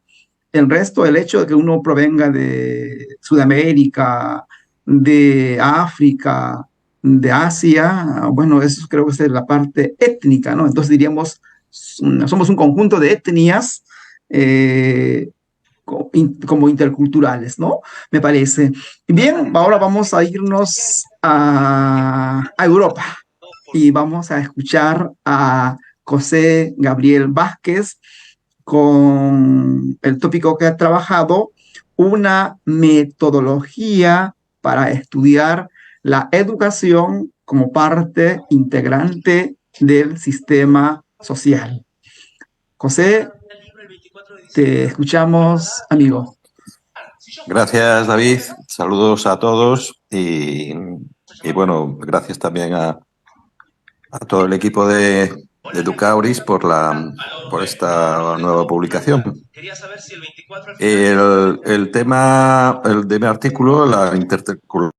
El resto, el hecho de que uno provenga de Sudamérica, de África, de Asia, bueno, eso creo que es la parte étnica, ¿no? Entonces diríamos, somos un conjunto de etnias como interculturales, ¿no? Me parece. Bien, ahora vamos a irnos a Europa y vamos a escuchar a José Gabriel Vázquez con el tópico que ha trabajado, una metodología para estudiar la educación como parte integrante del sistema social. José, te escuchamos, amigo. Gracias, David. Saludos a todos y bueno, gracias también a todo el equipo de Educauris por esta nueva publicación. El tema de mi artículo, la interculturalidad,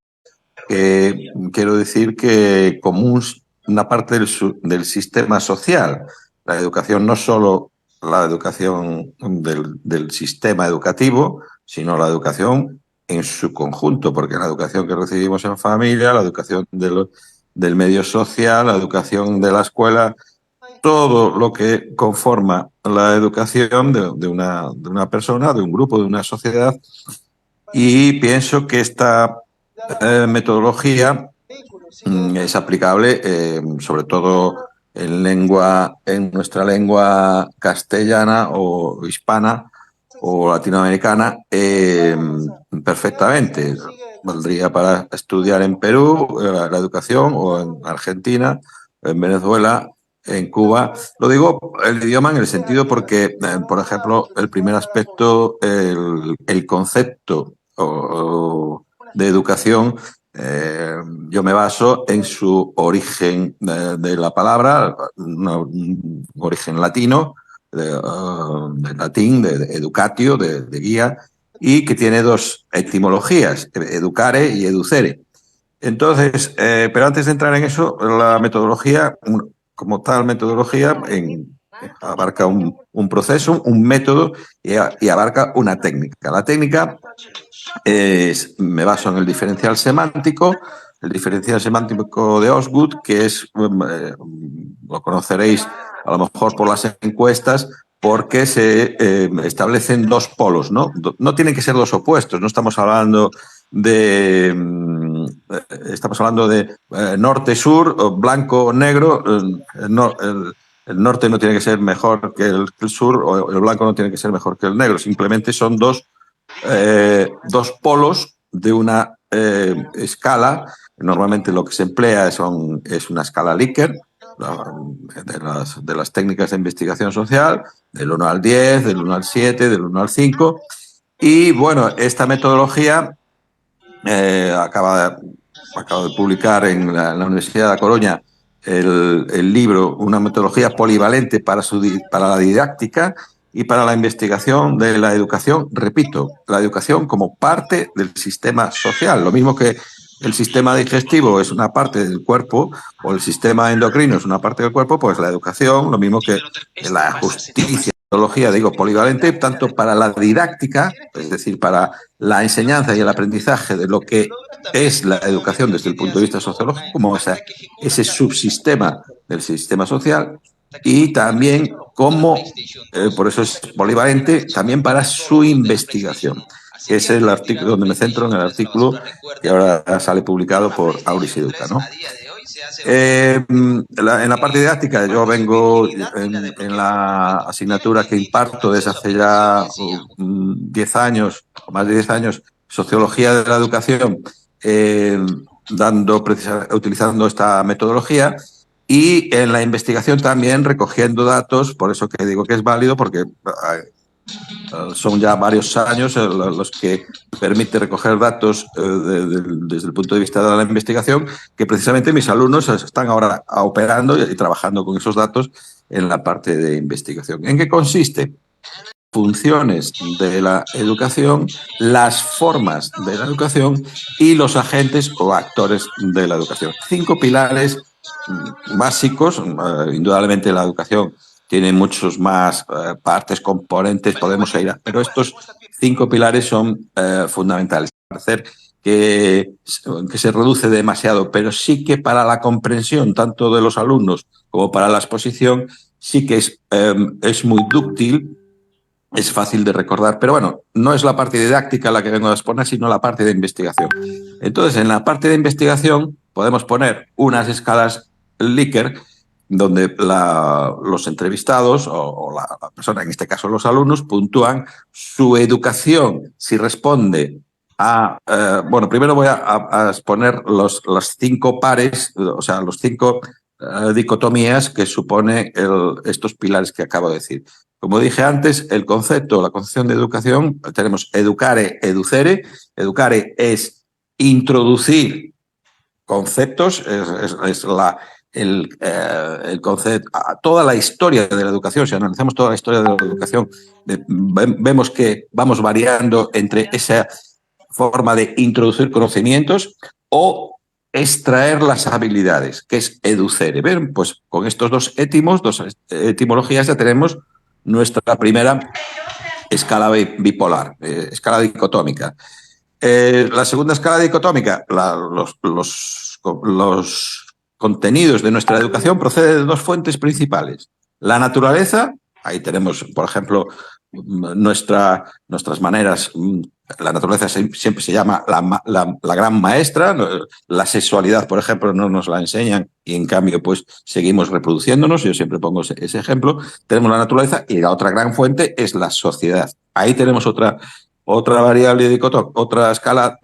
quiero decir que como una parte del sistema social, la educación no solo la educación del sistema educativo, sino la educación en su conjunto, porque la educación que recibimos en familia, la educación del medio social, la educación de la escuela, todo lo que conforma la educación de una persona, de un grupo, de una sociedad. Y pienso que esta metodología es aplicable sobre todo en nuestra lengua castellana o hispana o latinoamericana perfectamente. Valdría para estudiar en Perú la educación o en Argentina, en Venezuela, en Cuba. Lo digo el idioma en el sentido porque, por ejemplo, el primer aspecto, el concepto de educación, yo me baso en su origen de la palabra, un origen latino, de latín, de educatio, de guía, y que tiene dos etimologías, educare y educere. Entonces, pero antes de entrar en eso, la metodología, como tal metodología, abarca un proceso, un método y abarca una técnica. La técnica me baso en el diferencial semántico de Osgood, que es, lo conoceréis a lo mejor por las encuestas, porque se establecen dos polos, ¿no? No tienen que ser dos opuestos, no estamos hablando de norte-sur, blanco-negro. El norte no tiene que ser mejor que el sur, o el blanco no tiene que ser mejor que el negro. Simplemente son dos polos de una escala. Normalmente lo que se emplea es una escala Likert, de las técnicas de investigación social, del 1 al 10, del 1 al 7, del 1 al 5. Y bueno, esta metodología acabo de publicar en la Universidad de La Coruña el libro Una metodología polivalente para la didáctica y para la investigación de la educación. Repito, la educación como parte del sistema social. Lo mismo que el sistema digestivo es una parte del cuerpo, o el sistema endocrino es una parte del cuerpo, pues la educación, lo mismo que la justicia. Metodología, digo, polivalente, tanto para la didáctica, es decir, para la enseñanza y el aprendizaje de lo que es la educación desde el punto de vista sociológico, como ese subsistema del sistema social, y también como, por eso es polivalente, también para su investigación, que es el artículo donde me centro, en el artículo que ahora sale publicado por Auris Educa, ¿no? En la parte didáctica, yo vengo en la asignatura que imparto desde hace ya 10 años, o más de 10 años, Sociología de la Educación, utilizando esta metodología, y en la investigación también recogiendo datos. Por eso que digo que es válido, porque son ya varios años los que permite recoger datos desde el punto de vista de la investigación, que precisamente mis alumnos están ahora operando y trabajando con esos datos en la parte de investigación. ¿En qué consiste? Funciones de la educación, las formas de la educación y los agentes o actores de la educación. 5 pilares básicos. Indudablemente la educación tiene muchos más partes, componentes, podemos ir a, pero estos 5 pilares son fundamentales. Parecer que se reduce demasiado, pero sí que para la comprensión tanto de los alumnos como para la exposición sí que es muy dúctil, es fácil de recordar, pero bueno, no es la parte didáctica la que vengo a exponer, sino la parte de investigación. Entonces, en la parte de investigación podemos poner unas escalas Likert, donde los entrevistados o la persona, en este caso los alumnos, puntúan su educación, si responde a... bueno, primero voy a exponer los 5 pares, o sea, los 5 dicotomías que supone estos pilares que acabo de decir. Como dije antes, la concepción de educación, tenemos educare, educere. Educare es introducir conceptos, es el concepto, toda la historia de la educación. Si analizamos toda la historia de la educación, vemos que vamos variando entre esa forma de introducir conocimientos o extraer las habilidades, que es educere. ¿Ven? Pues con estos dos etimologías ya tenemos nuestra primera escala bipolar, escala dicotómica. La segunda escala dicotómica, los contenidos de nuestra educación proceden de 2 fuentes principales. La naturaleza, ahí tenemos, por ejemplo, nuestras maneras. La naturaleza siempre se llama la gran maestra. La sexualidad, por ejemplo, no nos la enseñan y en cambio pues seguimos reproduciéndonos. Yo siempre pongo ese ejemplo. Tenemos la naturaleza y la otra gran fuente es la sociedad. Ahí tenemos otra variable dicotómica, otra escala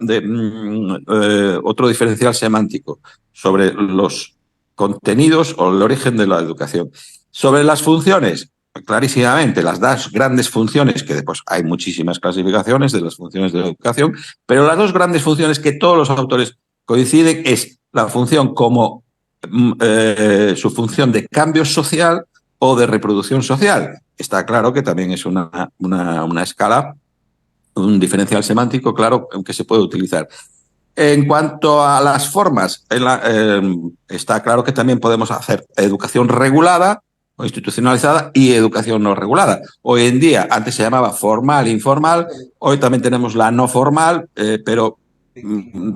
otro diferencial semántico sobre los contenidos o el origen de la educación. Sobre las funciones, clarísimamente, las 2 grandes funciones, que después hay muchísimas clasificaciones de las funciones de la educación, pero las 2 grandes funciones que todos los autores coinciden es la función como su función de cambio social, o de reproducción social. Está claro que también es una escala, un diferencial semántico, claro, que se puede utilizar. En cuanto a las formas, está claro que también podemos hacer educación regulada o institucionalizada y educación no regulada. Hoy en día, antes se llamaba formal, informal, hoy también tenemos la no formal, pero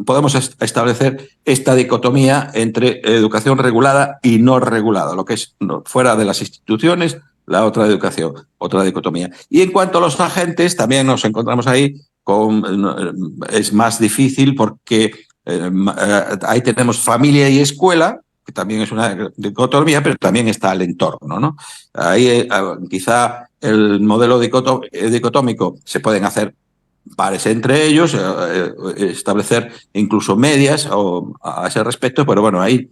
podemos establecer esta dicotomía entre educación regulada y no regulada, lo que es fuera de las instituciones, la otra educación, otra dicotomía. Y en cuanto a los agentes, también nos encontramos ahí es más difícil porque ahí tenemos familia y escuela, que también es una dicotomía, pero también está el entorno, ¿no? Ahí quizá el modelo dicotómico se pueden hacer pares entre ellos, establecer incluso medias a ese respecto, pero bueno, ahí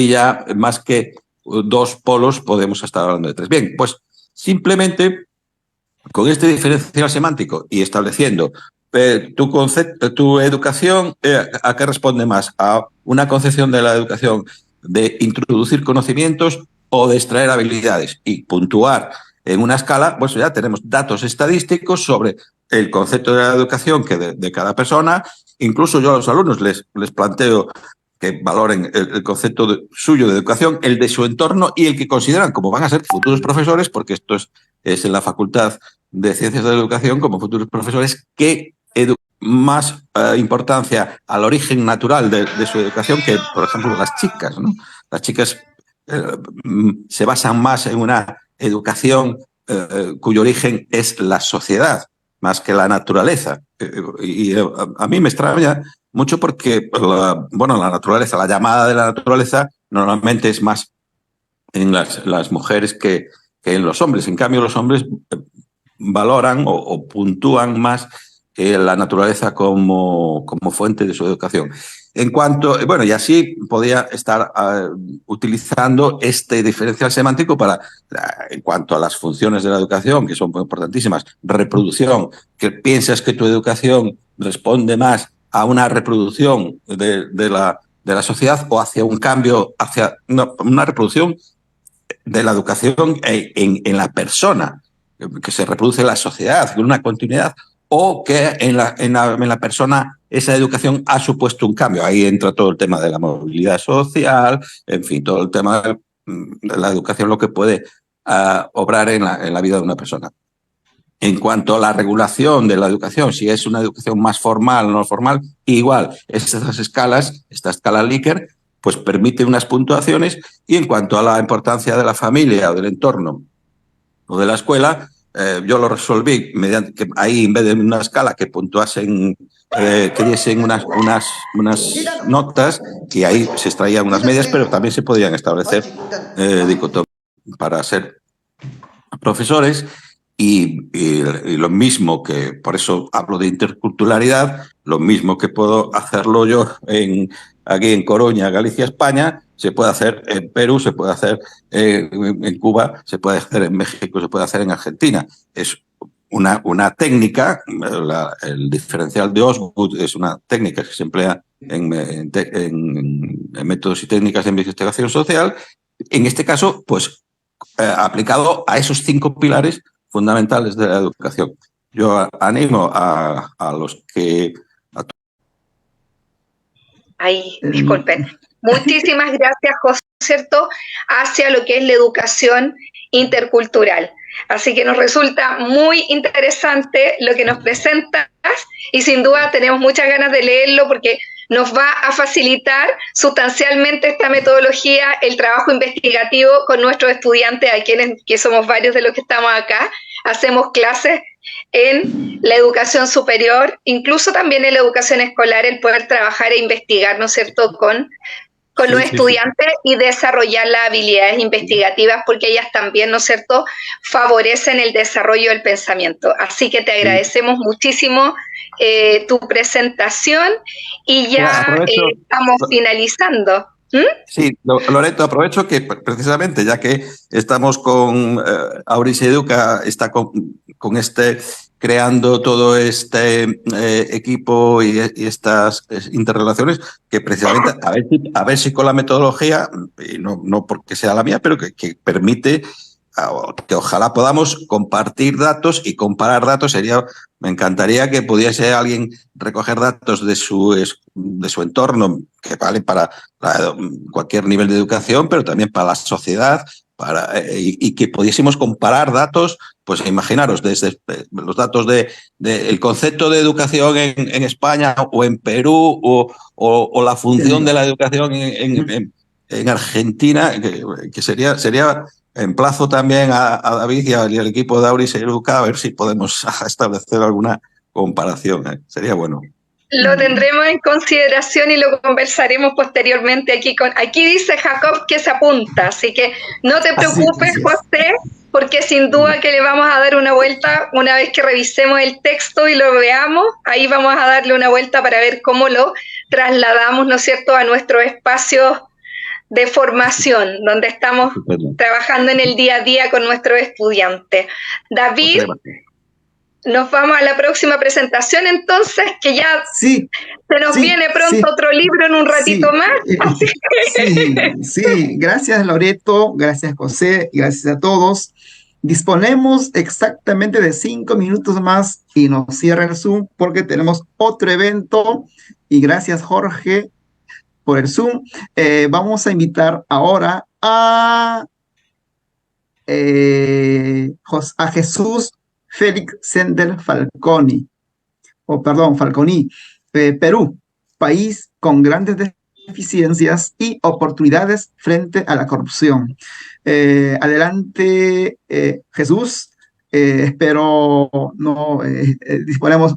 ya más que dos polos podemos estar hablando de tres. Bien, pues simplemente con este diferencial semántico y estableciendo tu concepto, tu educación, ¿a qué responde más? ¿A una concepción de la educación de introducir conocimientos o de extraer habilidades? Y puntuar en una escala, pues ya tenemos datos estadísticos sobre el concepto de la educación que de cada persona. Incluso yo a los alumnos les planteo que valoren el concepto suyo de educación, el de su entorno y el que consideran como van a ser futuros profesores, porque esto es en la Facultad de Ciencias de la Educación, como futuros profesores, que más importancia al origen natural de su educación que, por ejemplo, las chicas, ¿no? Las chicas se basan más en una educación cuyo origen es la sociedad, más que la naturaleza. Y a mí me extraña mucho porque, la naturaleza, la llamada de la naturaleza, normalmente es más en las mujeres que en los hombres. En cambio, los hombres valoran o puntúan más la naturaleza como fuente de su educación. En cuanto, y así podía estar utilizando este diferencial semántico en cuanto a las funciones de la educación, que son muy importantísimas. Reproducción, que piensas que tu educación responde más a una reproducción de la sociedad o hacia un cambio, hacia una reproducción de la educación en la persona, que se reproduce en la sociedad, con una continuidad, o que en la persona esa educación ha supuesto un cambio. Ahí entra todo el tema de la movilidad social, en fin, todo el tema de la educación, lo que puede obrar en la vida de una persona. En cuanto a la regulación de la educación, si es una educación más formal o no formal, igual, estas escalas, esta escala Likert, pues permite unas puntuaciones. Y en cuanto a la importancia de la familia o del entorno o de la escuela, yo lo resolví mediante que ahí, en vez de una escala que puntuasen, que diesen unas notas, y ahí se extraían unas medias, pero también se podían establecer dicotomías para ser profesores. Y lo mismo que, por eso hablo de interculturalidad, lo mismo que puedo hacerlo yo aquí en Coruña, Galicia, España, se puede hacer en Perú, se puede hacer en Cuba, se puede hacer en México, se puede hacer en Argentina. Es una técnica, el diferencial de Osgood es una técnica que se emplea en métodos y técnicas de investigación social. En este caso, pues aplicado a esos 5 pilares fundamentales de la educación. Yo animo a los que... Ahí, disculpen. Muchísimas gracias, José, ¿cierto? Hacia lo que es la educación intercultural. Así que nos resulta muy interesante lo que nos presentas y sin duda tenemos muchas ganas de leerlo porque nos va a facilitar sustancialmente esta metodología, el trabajo investigativo con nuestros estudiantes, a quienes que somos varios de los que estamos acá. Hacemos clases en la educación superior, incluso también en la educación escolar, el poder trabajar e investigar, ¿no es cierto?, con los estudiantes y desarrollar las habilidades investigativas, porque ellas también, ¿no es cierto?, favorecen el desarrollo del pensamiento. Así que te agradecemos muchísimo tu presentación y ya estamos finalizando. Sí, Loreto, aprovecho que precisamente ya que estamos con Auris Educa, está con creando todo este equipo y estas interrelaciones, que precisamente a ver si con la metodología, y no porque sea la mía, pero que permite que ojalá podamos compartir datos y comparar datos. Me encantaría que pudiese alguien recoger datos de su entorno, que vale para cualquier nivel de educación, pero también para la sociedad, y que pudiésemos comparar datos, pues imaginaros, desde los datos el concepto de educación en España o en Perú, o la función de la educación en Argentina, que sería emplazo también a David y al equipo de Auris y Educa a ver si podemos establecer alguna comparación. Sería bueno. Lo tendremos en consideración y lo conversaremos posteriormente aquí dice Jacob que se apunta, así que no te preocupes, José, porque sin duda que le vamos a dar una vuelta una vez que revisemos el texto y lo veamos. Ahí vamos a darle una vuelta para ver cómo lo trasladamos, ¿no es cierto?, a nuestros espacios de formación, donde estamos trabajando en el día a día con nuestros estudiantes. David, nos vamos a la próxima presentación, entonces, que ya se nos viene pronto otro libro en un ratito más. Sí, gracias Loreto, gracias José, gracias a todos. Disponemos exactamente de 5 minutos más y nos cierra el Zoom porque tenemos otro evento. Y gracias Jorge por el Zoom. Vamos a invitar ahora a Jesús Félix Sender Falconi, Perú, país con grandes deficiencias y oportunidades frente a la corrupción. Adelante, Jesús. Espero disponemos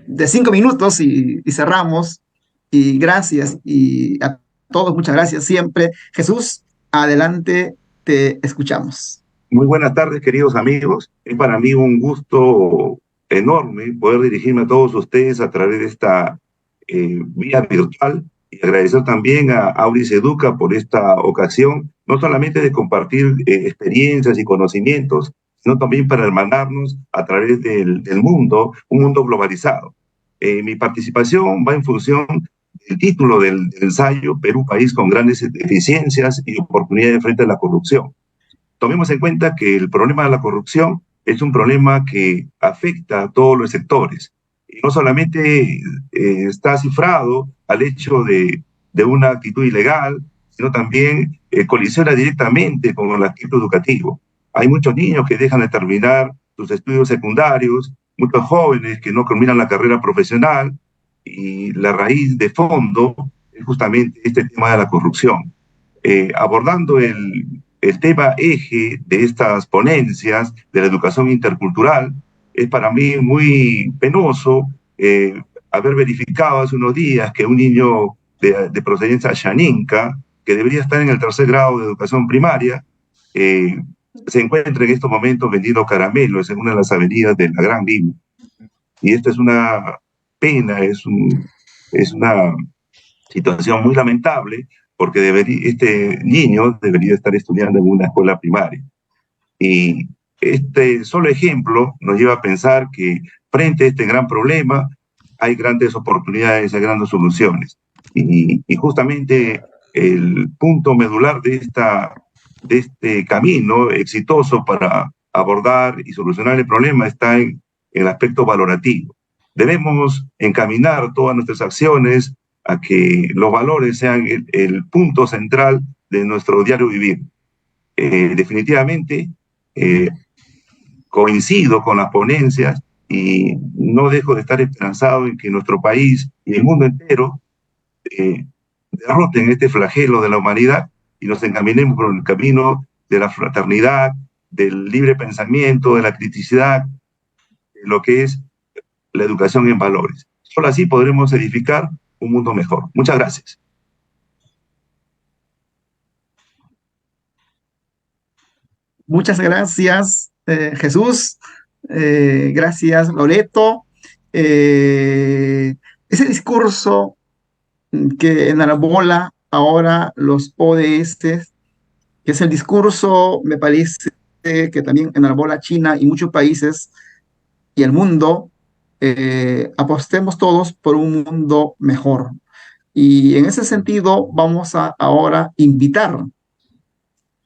de 5 minutos y cerramos. Y gracias, y a todos muchas gracias siempre. Jesús, adelante, te escuchamos. Muy buenas tardes, queridos amigos. Es para mí un gusto enorme poder dirigirme a todos ustedes a través de esta vía virtual, y agradecer también a Auris Educa por esta ocasión, no solamente de compartir experiencias y conocimientos, sino también para hermanarnos a través del mundo, un mundo globalizado. Mi participación va en función del título del ensayo: Perú, país con grandes deficiencias y oportunidades frente a la corrupción. Tomemos en cuenta que el problema de la corrupción es un problema que afecta a todos los sectores. Y no solamente está cifrado al hecho de una actitud ilegal, sino también colisiona directamente con el aspecto educativo. Hay muchos niños que dejan de terminar sus estudios secundarios, muchos jóvenes que no culminan la carrera profesional, y la raíz de fondo es justamente este tema de la corrupción. Abordando el tema eje de estas ponencias de la educación intercultural, es para mí muy penoso haber verificado hace unos días que un niño de procedencia xaninca, que debería estar en el 3er grado de educación primaria, se encuentra en estos momentos vendiendo caramelos en una de las avenidas de la Gran Lima. Y esta es una pena, es una situación muy lamentable, porque este niño debería estar estudiando en una escuela primaria. Y este solo ejemplo nos lleva a pensar que frente a este gran problema hay grandes oportunidades, hay grandes soluciones. Y justamente el punto medular de este camino exitoso para abordar y solucionar el problema está en el aspecto valorativo. Debemos encaminar todas nuestras acciones a que los valores sean el punto central de nuestro diario vivir. Definitivamente coincido con las ponencias y no dejo de estar esperanzado en que nuestro país y el mundo entero derroten este flagelo de la humanidad y nos encaminemos por el camino de la fraternidad, del libre pensamiento, de la criticidad, de lo que es la educación en valores. Solo así podremos edificar un mundo mejor. Muchas gracias. Muchas gracias, Jesús. Gracias, Loreto. Ese discurso que enarbola ahora los ODS, que es el discurso, me parece, que también enarbola China y muchos países y el mundo, apostemos todos por un mundo mejor. Y en ese sentido vamos a ahora invitar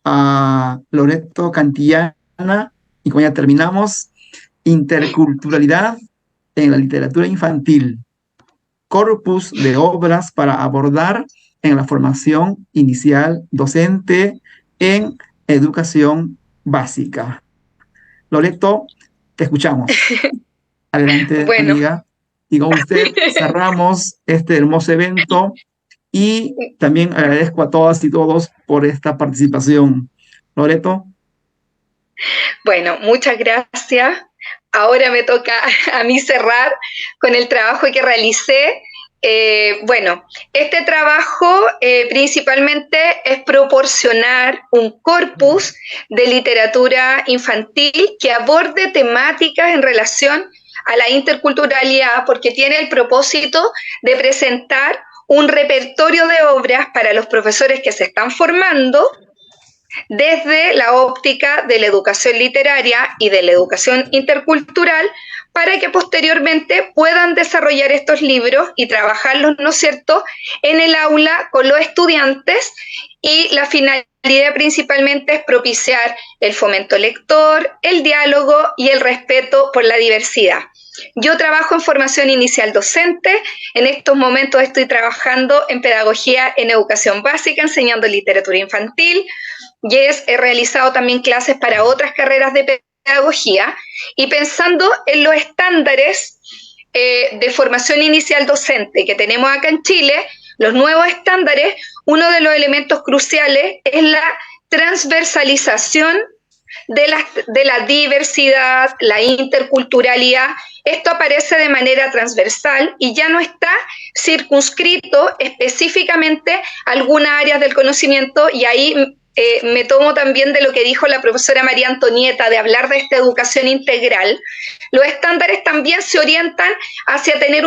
a Loreto Cantillán, y con ella terminamos, interculturalidad en la literatura infantil, corpus de obras para abordar en la formación inicial docente en educación básica. Loreto, te escuchamos. Adelante, Bueno. amiga. Y con usted cerramos este hermoso evento y también agradezco a todas y todos por esta participación. Loreto. Bueno, muchas gracias. Ahora me toca a mí cerrar con el trabajo que realicé. Bueno, este trabajo principalmente es proporcionar un corpus de literatura infantil que aborde temáticas en relación a la interculturalidad, porque tiene el propósito de presentar un repertorio de obras para los profesores que se están formando desde la óptica de la educación literaria y de la educación intercultural, para que posteriormente puedan desarrollar estos libros y trabajarlos, ¿no es cierto?, en el aula con los estudiantes, y la finalidad principalmente es propiciar el fomento lector, el diálogo y el respeto por la diversidad. Yo trabajo en formación inicial docente, en estos momentos estoy trabajando en pedagogía en educación básica, enseñando literatura infantil, y he realizado también clases para otras carreras de pedagogía, y pensando en los estándares de formación inicial docente que tenemos acá en Chile, los nuevos estándares, uno de los elementos cruciales es la transversalización de la diversidad, la interculturalidad. Esto aparece de manera transversal y ya no está circunscrito específicamente a algunas áreas del conocimiento, y ahí me tomo también de lo que dijo la profesora María Antonieta, de hablar de esta educación integral. Los estándares también se orientan hacia tener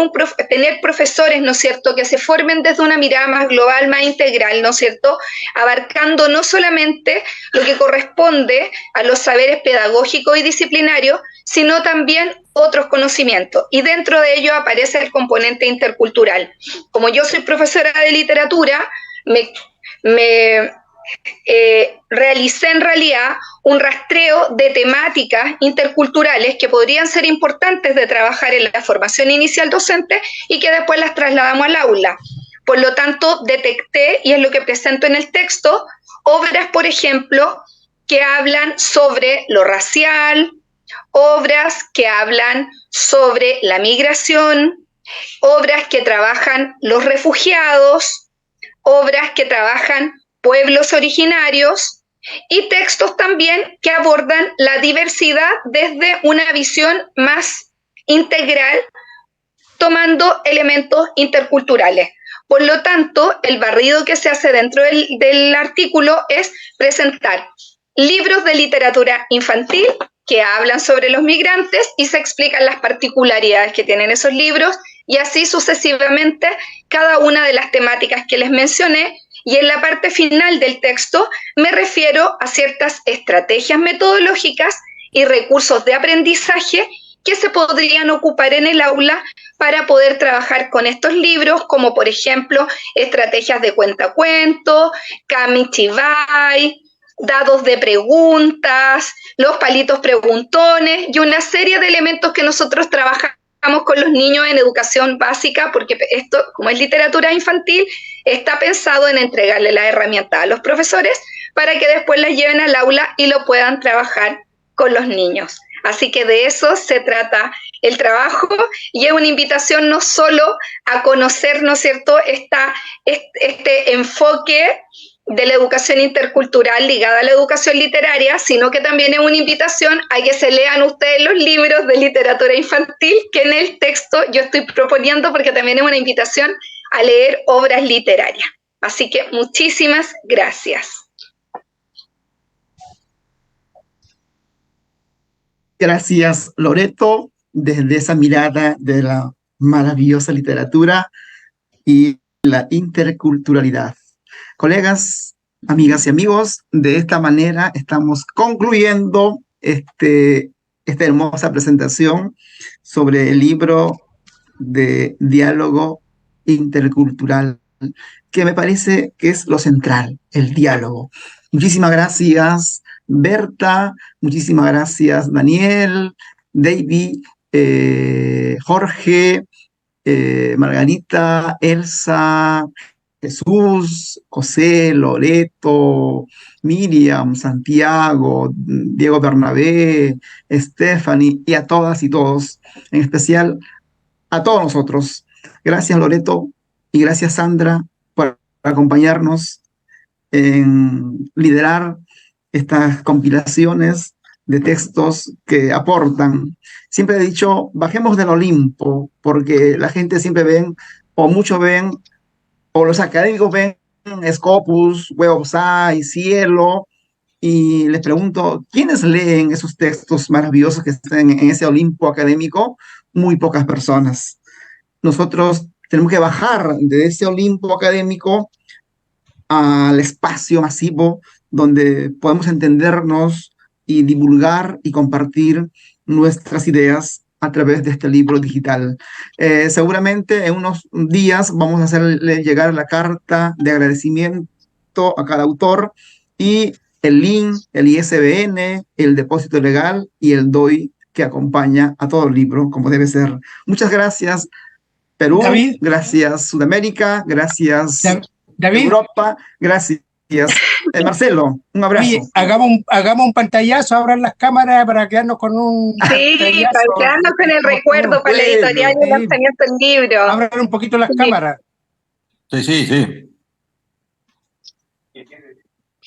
profesores, ¿no es cierto?, que se formen desde una mirada más global, más integral, ¿no es cierto?, abarcando no solamente lo que corresponde a los saberes pedagógicos y disciplinarios, sino también otros conocimientos. Y dentro de ello aparece el componente intercultural. Como yo soy profesora de literatura, realicé en realidad un rastreo de temáticas interculturales que podrían ser importantes de trabajar en la formación inicial docente y que después las trasladamos al aula. Por lo tanto, detecté, y es lo que presento en el texto, obras, por ejemplo, que hablan sobre lo racial, obras que hablan sobre la migración, obras que trabajan los refugiados, obras que trabajan pueblos originarios, y textos también que abordan la diversidad desde una visión más integral, tomando elementos interculturales. Por lo tanto, el barrido que se hace dentro del artículo es presentar libros de literatura infantil que hablan sobre los migrantes y se explican las particularidades que tienen esos libros, y así sucesivamente cada una de las temáticas que les mencioné. Y en la parte final del texto me refiero a ciertas estrategias metodológicas y recursos de aprendizaje que se podrían ocupar en el aula para poder trabajar con estos libros, como por ejemplo estrategias de cuentacuentos, Kamichibai, dados de preguntas, los palitos preguntones y una serie de elementos que nosotros trabajamos con los niños en educación básica, porque esto, como es literatura infantil, está pensado en entregarle las herramientas a los profesores para que después las lleven al aula y lo puedan trabajar con los niños. Así que de eso se trata el trabajo, y es una invitación no solo a conocer, ¿no es cierto?, este enfoque de la educación intercultural ligada a la educación literaria, sino que también es una invitación a que se lean ustedes los libros de literatura infantil que en el texto yo estoy proponiendo, porque también es una invitación a leer obras literarias. Así que muchísimas gracias. Gracias, Loreto, desde esa mirada de la maravillosa literatura y la interculturalidad. Colegas, amigas y amigos, de esta manera estamos concluyendo esta hermosa presentación sobre el libro de diálogo intercultural, que me parece que es lo central, el diálogo. Muchísimas gracias Berta, muchísimas gracias Daniel, David, Jorge, Margarita, Elsa, Jesús, José, Loreto, Miriam, Santiago, Diego Bernabé, Stephanie, y a todas y todos, en especial a todos nosotros. Gracias Loreto y gracias Sandra por acompañarnos en liderar estas compilaciones de textos que aportan. Siempre he dicho, bajemos del Olimpo, porque la gente siempre ven, o muchos ven, o los académicos ven Scopus, Web of Science, Cielo, y les pregunto, ¿quiénes leen esos textos maravillosos que están en ese Olimpo académico? Muy pocas personas. Nosotros tenemos que bajar de ese Olimpo académico al espacio masivo donde podemos entendernos y divulgar y compartir nuestras ideas a través de este libro digital. Seguramente en unos días vamos a hacerle llegar la carta de agradecimiento a cada autor y el link, el ISBN, el depósito legal y el DOI que acompaña a todo el libro, como debe ser. Muchas gracias, Perú, David. Gracias, Sudamérica, gracias, David. Europa, gracias. Marcelo, un abrazo. Oye, hagamos un pantallazo, abran las cámaras para quedarnos con un Sí, para quedarnos con el recuerdo para la editorial y el lanzamiento del libro. Abran un poquito las cámaras. Sí, sí, sí.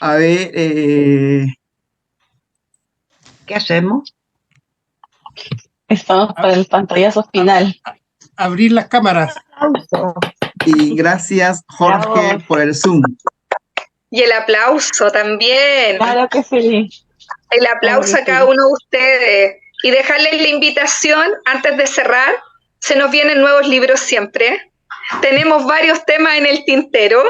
A ver, ¿Qué hacemos? Estamos para el pantallazo final. Abrir las cámaras. Y gracias, Jorge, por el Zoom. Y el aplauso también. Claro que sí. El aplauso a cada uno de ustedes. Y dejarles la invitación, antes de cerrar, se nos vienen nuevos libros siempre. Tenemos varios temas en el tintero.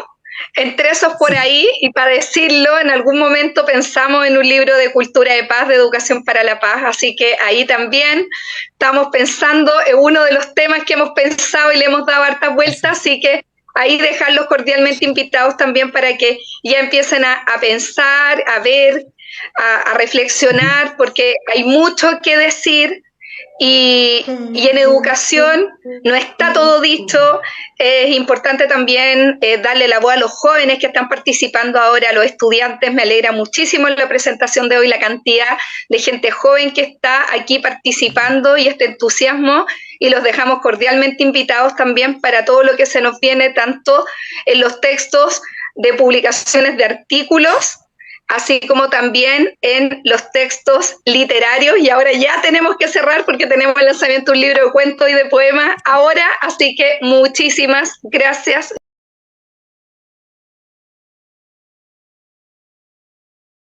Entre esos por ahí, y para decirlo, en algún momento pensamos en un libro de cultura de paz, de educación para la paz, así que ahí también estamos pensando en uno de los temas que hemos pensado y le hemos dado hartas vueltas, así que ahí dejarlos cordialmente invitados también para que ya empiecen a pensar, a ver, a reflexionar, porque hay mucho que decir. Y en educación no está todo dicho, es importante también darle la voz a los jóvenes que están participando ahora, a los estudiantes. Me alegra muchísimo en la presentación de hoy la cantidad de gente joven que está aquí participando y este entusiasmo, y los dejamos cordialmente invitados también para todo lo que se nos viene, tanto en los textos de publicaciones de artículos, así como también en los textos literarios. Y ahora ya tenemos que cerrar porque tenemos el lanzamiento de un libro de cuentos y de poemas ahora, así que muchísimas gracias.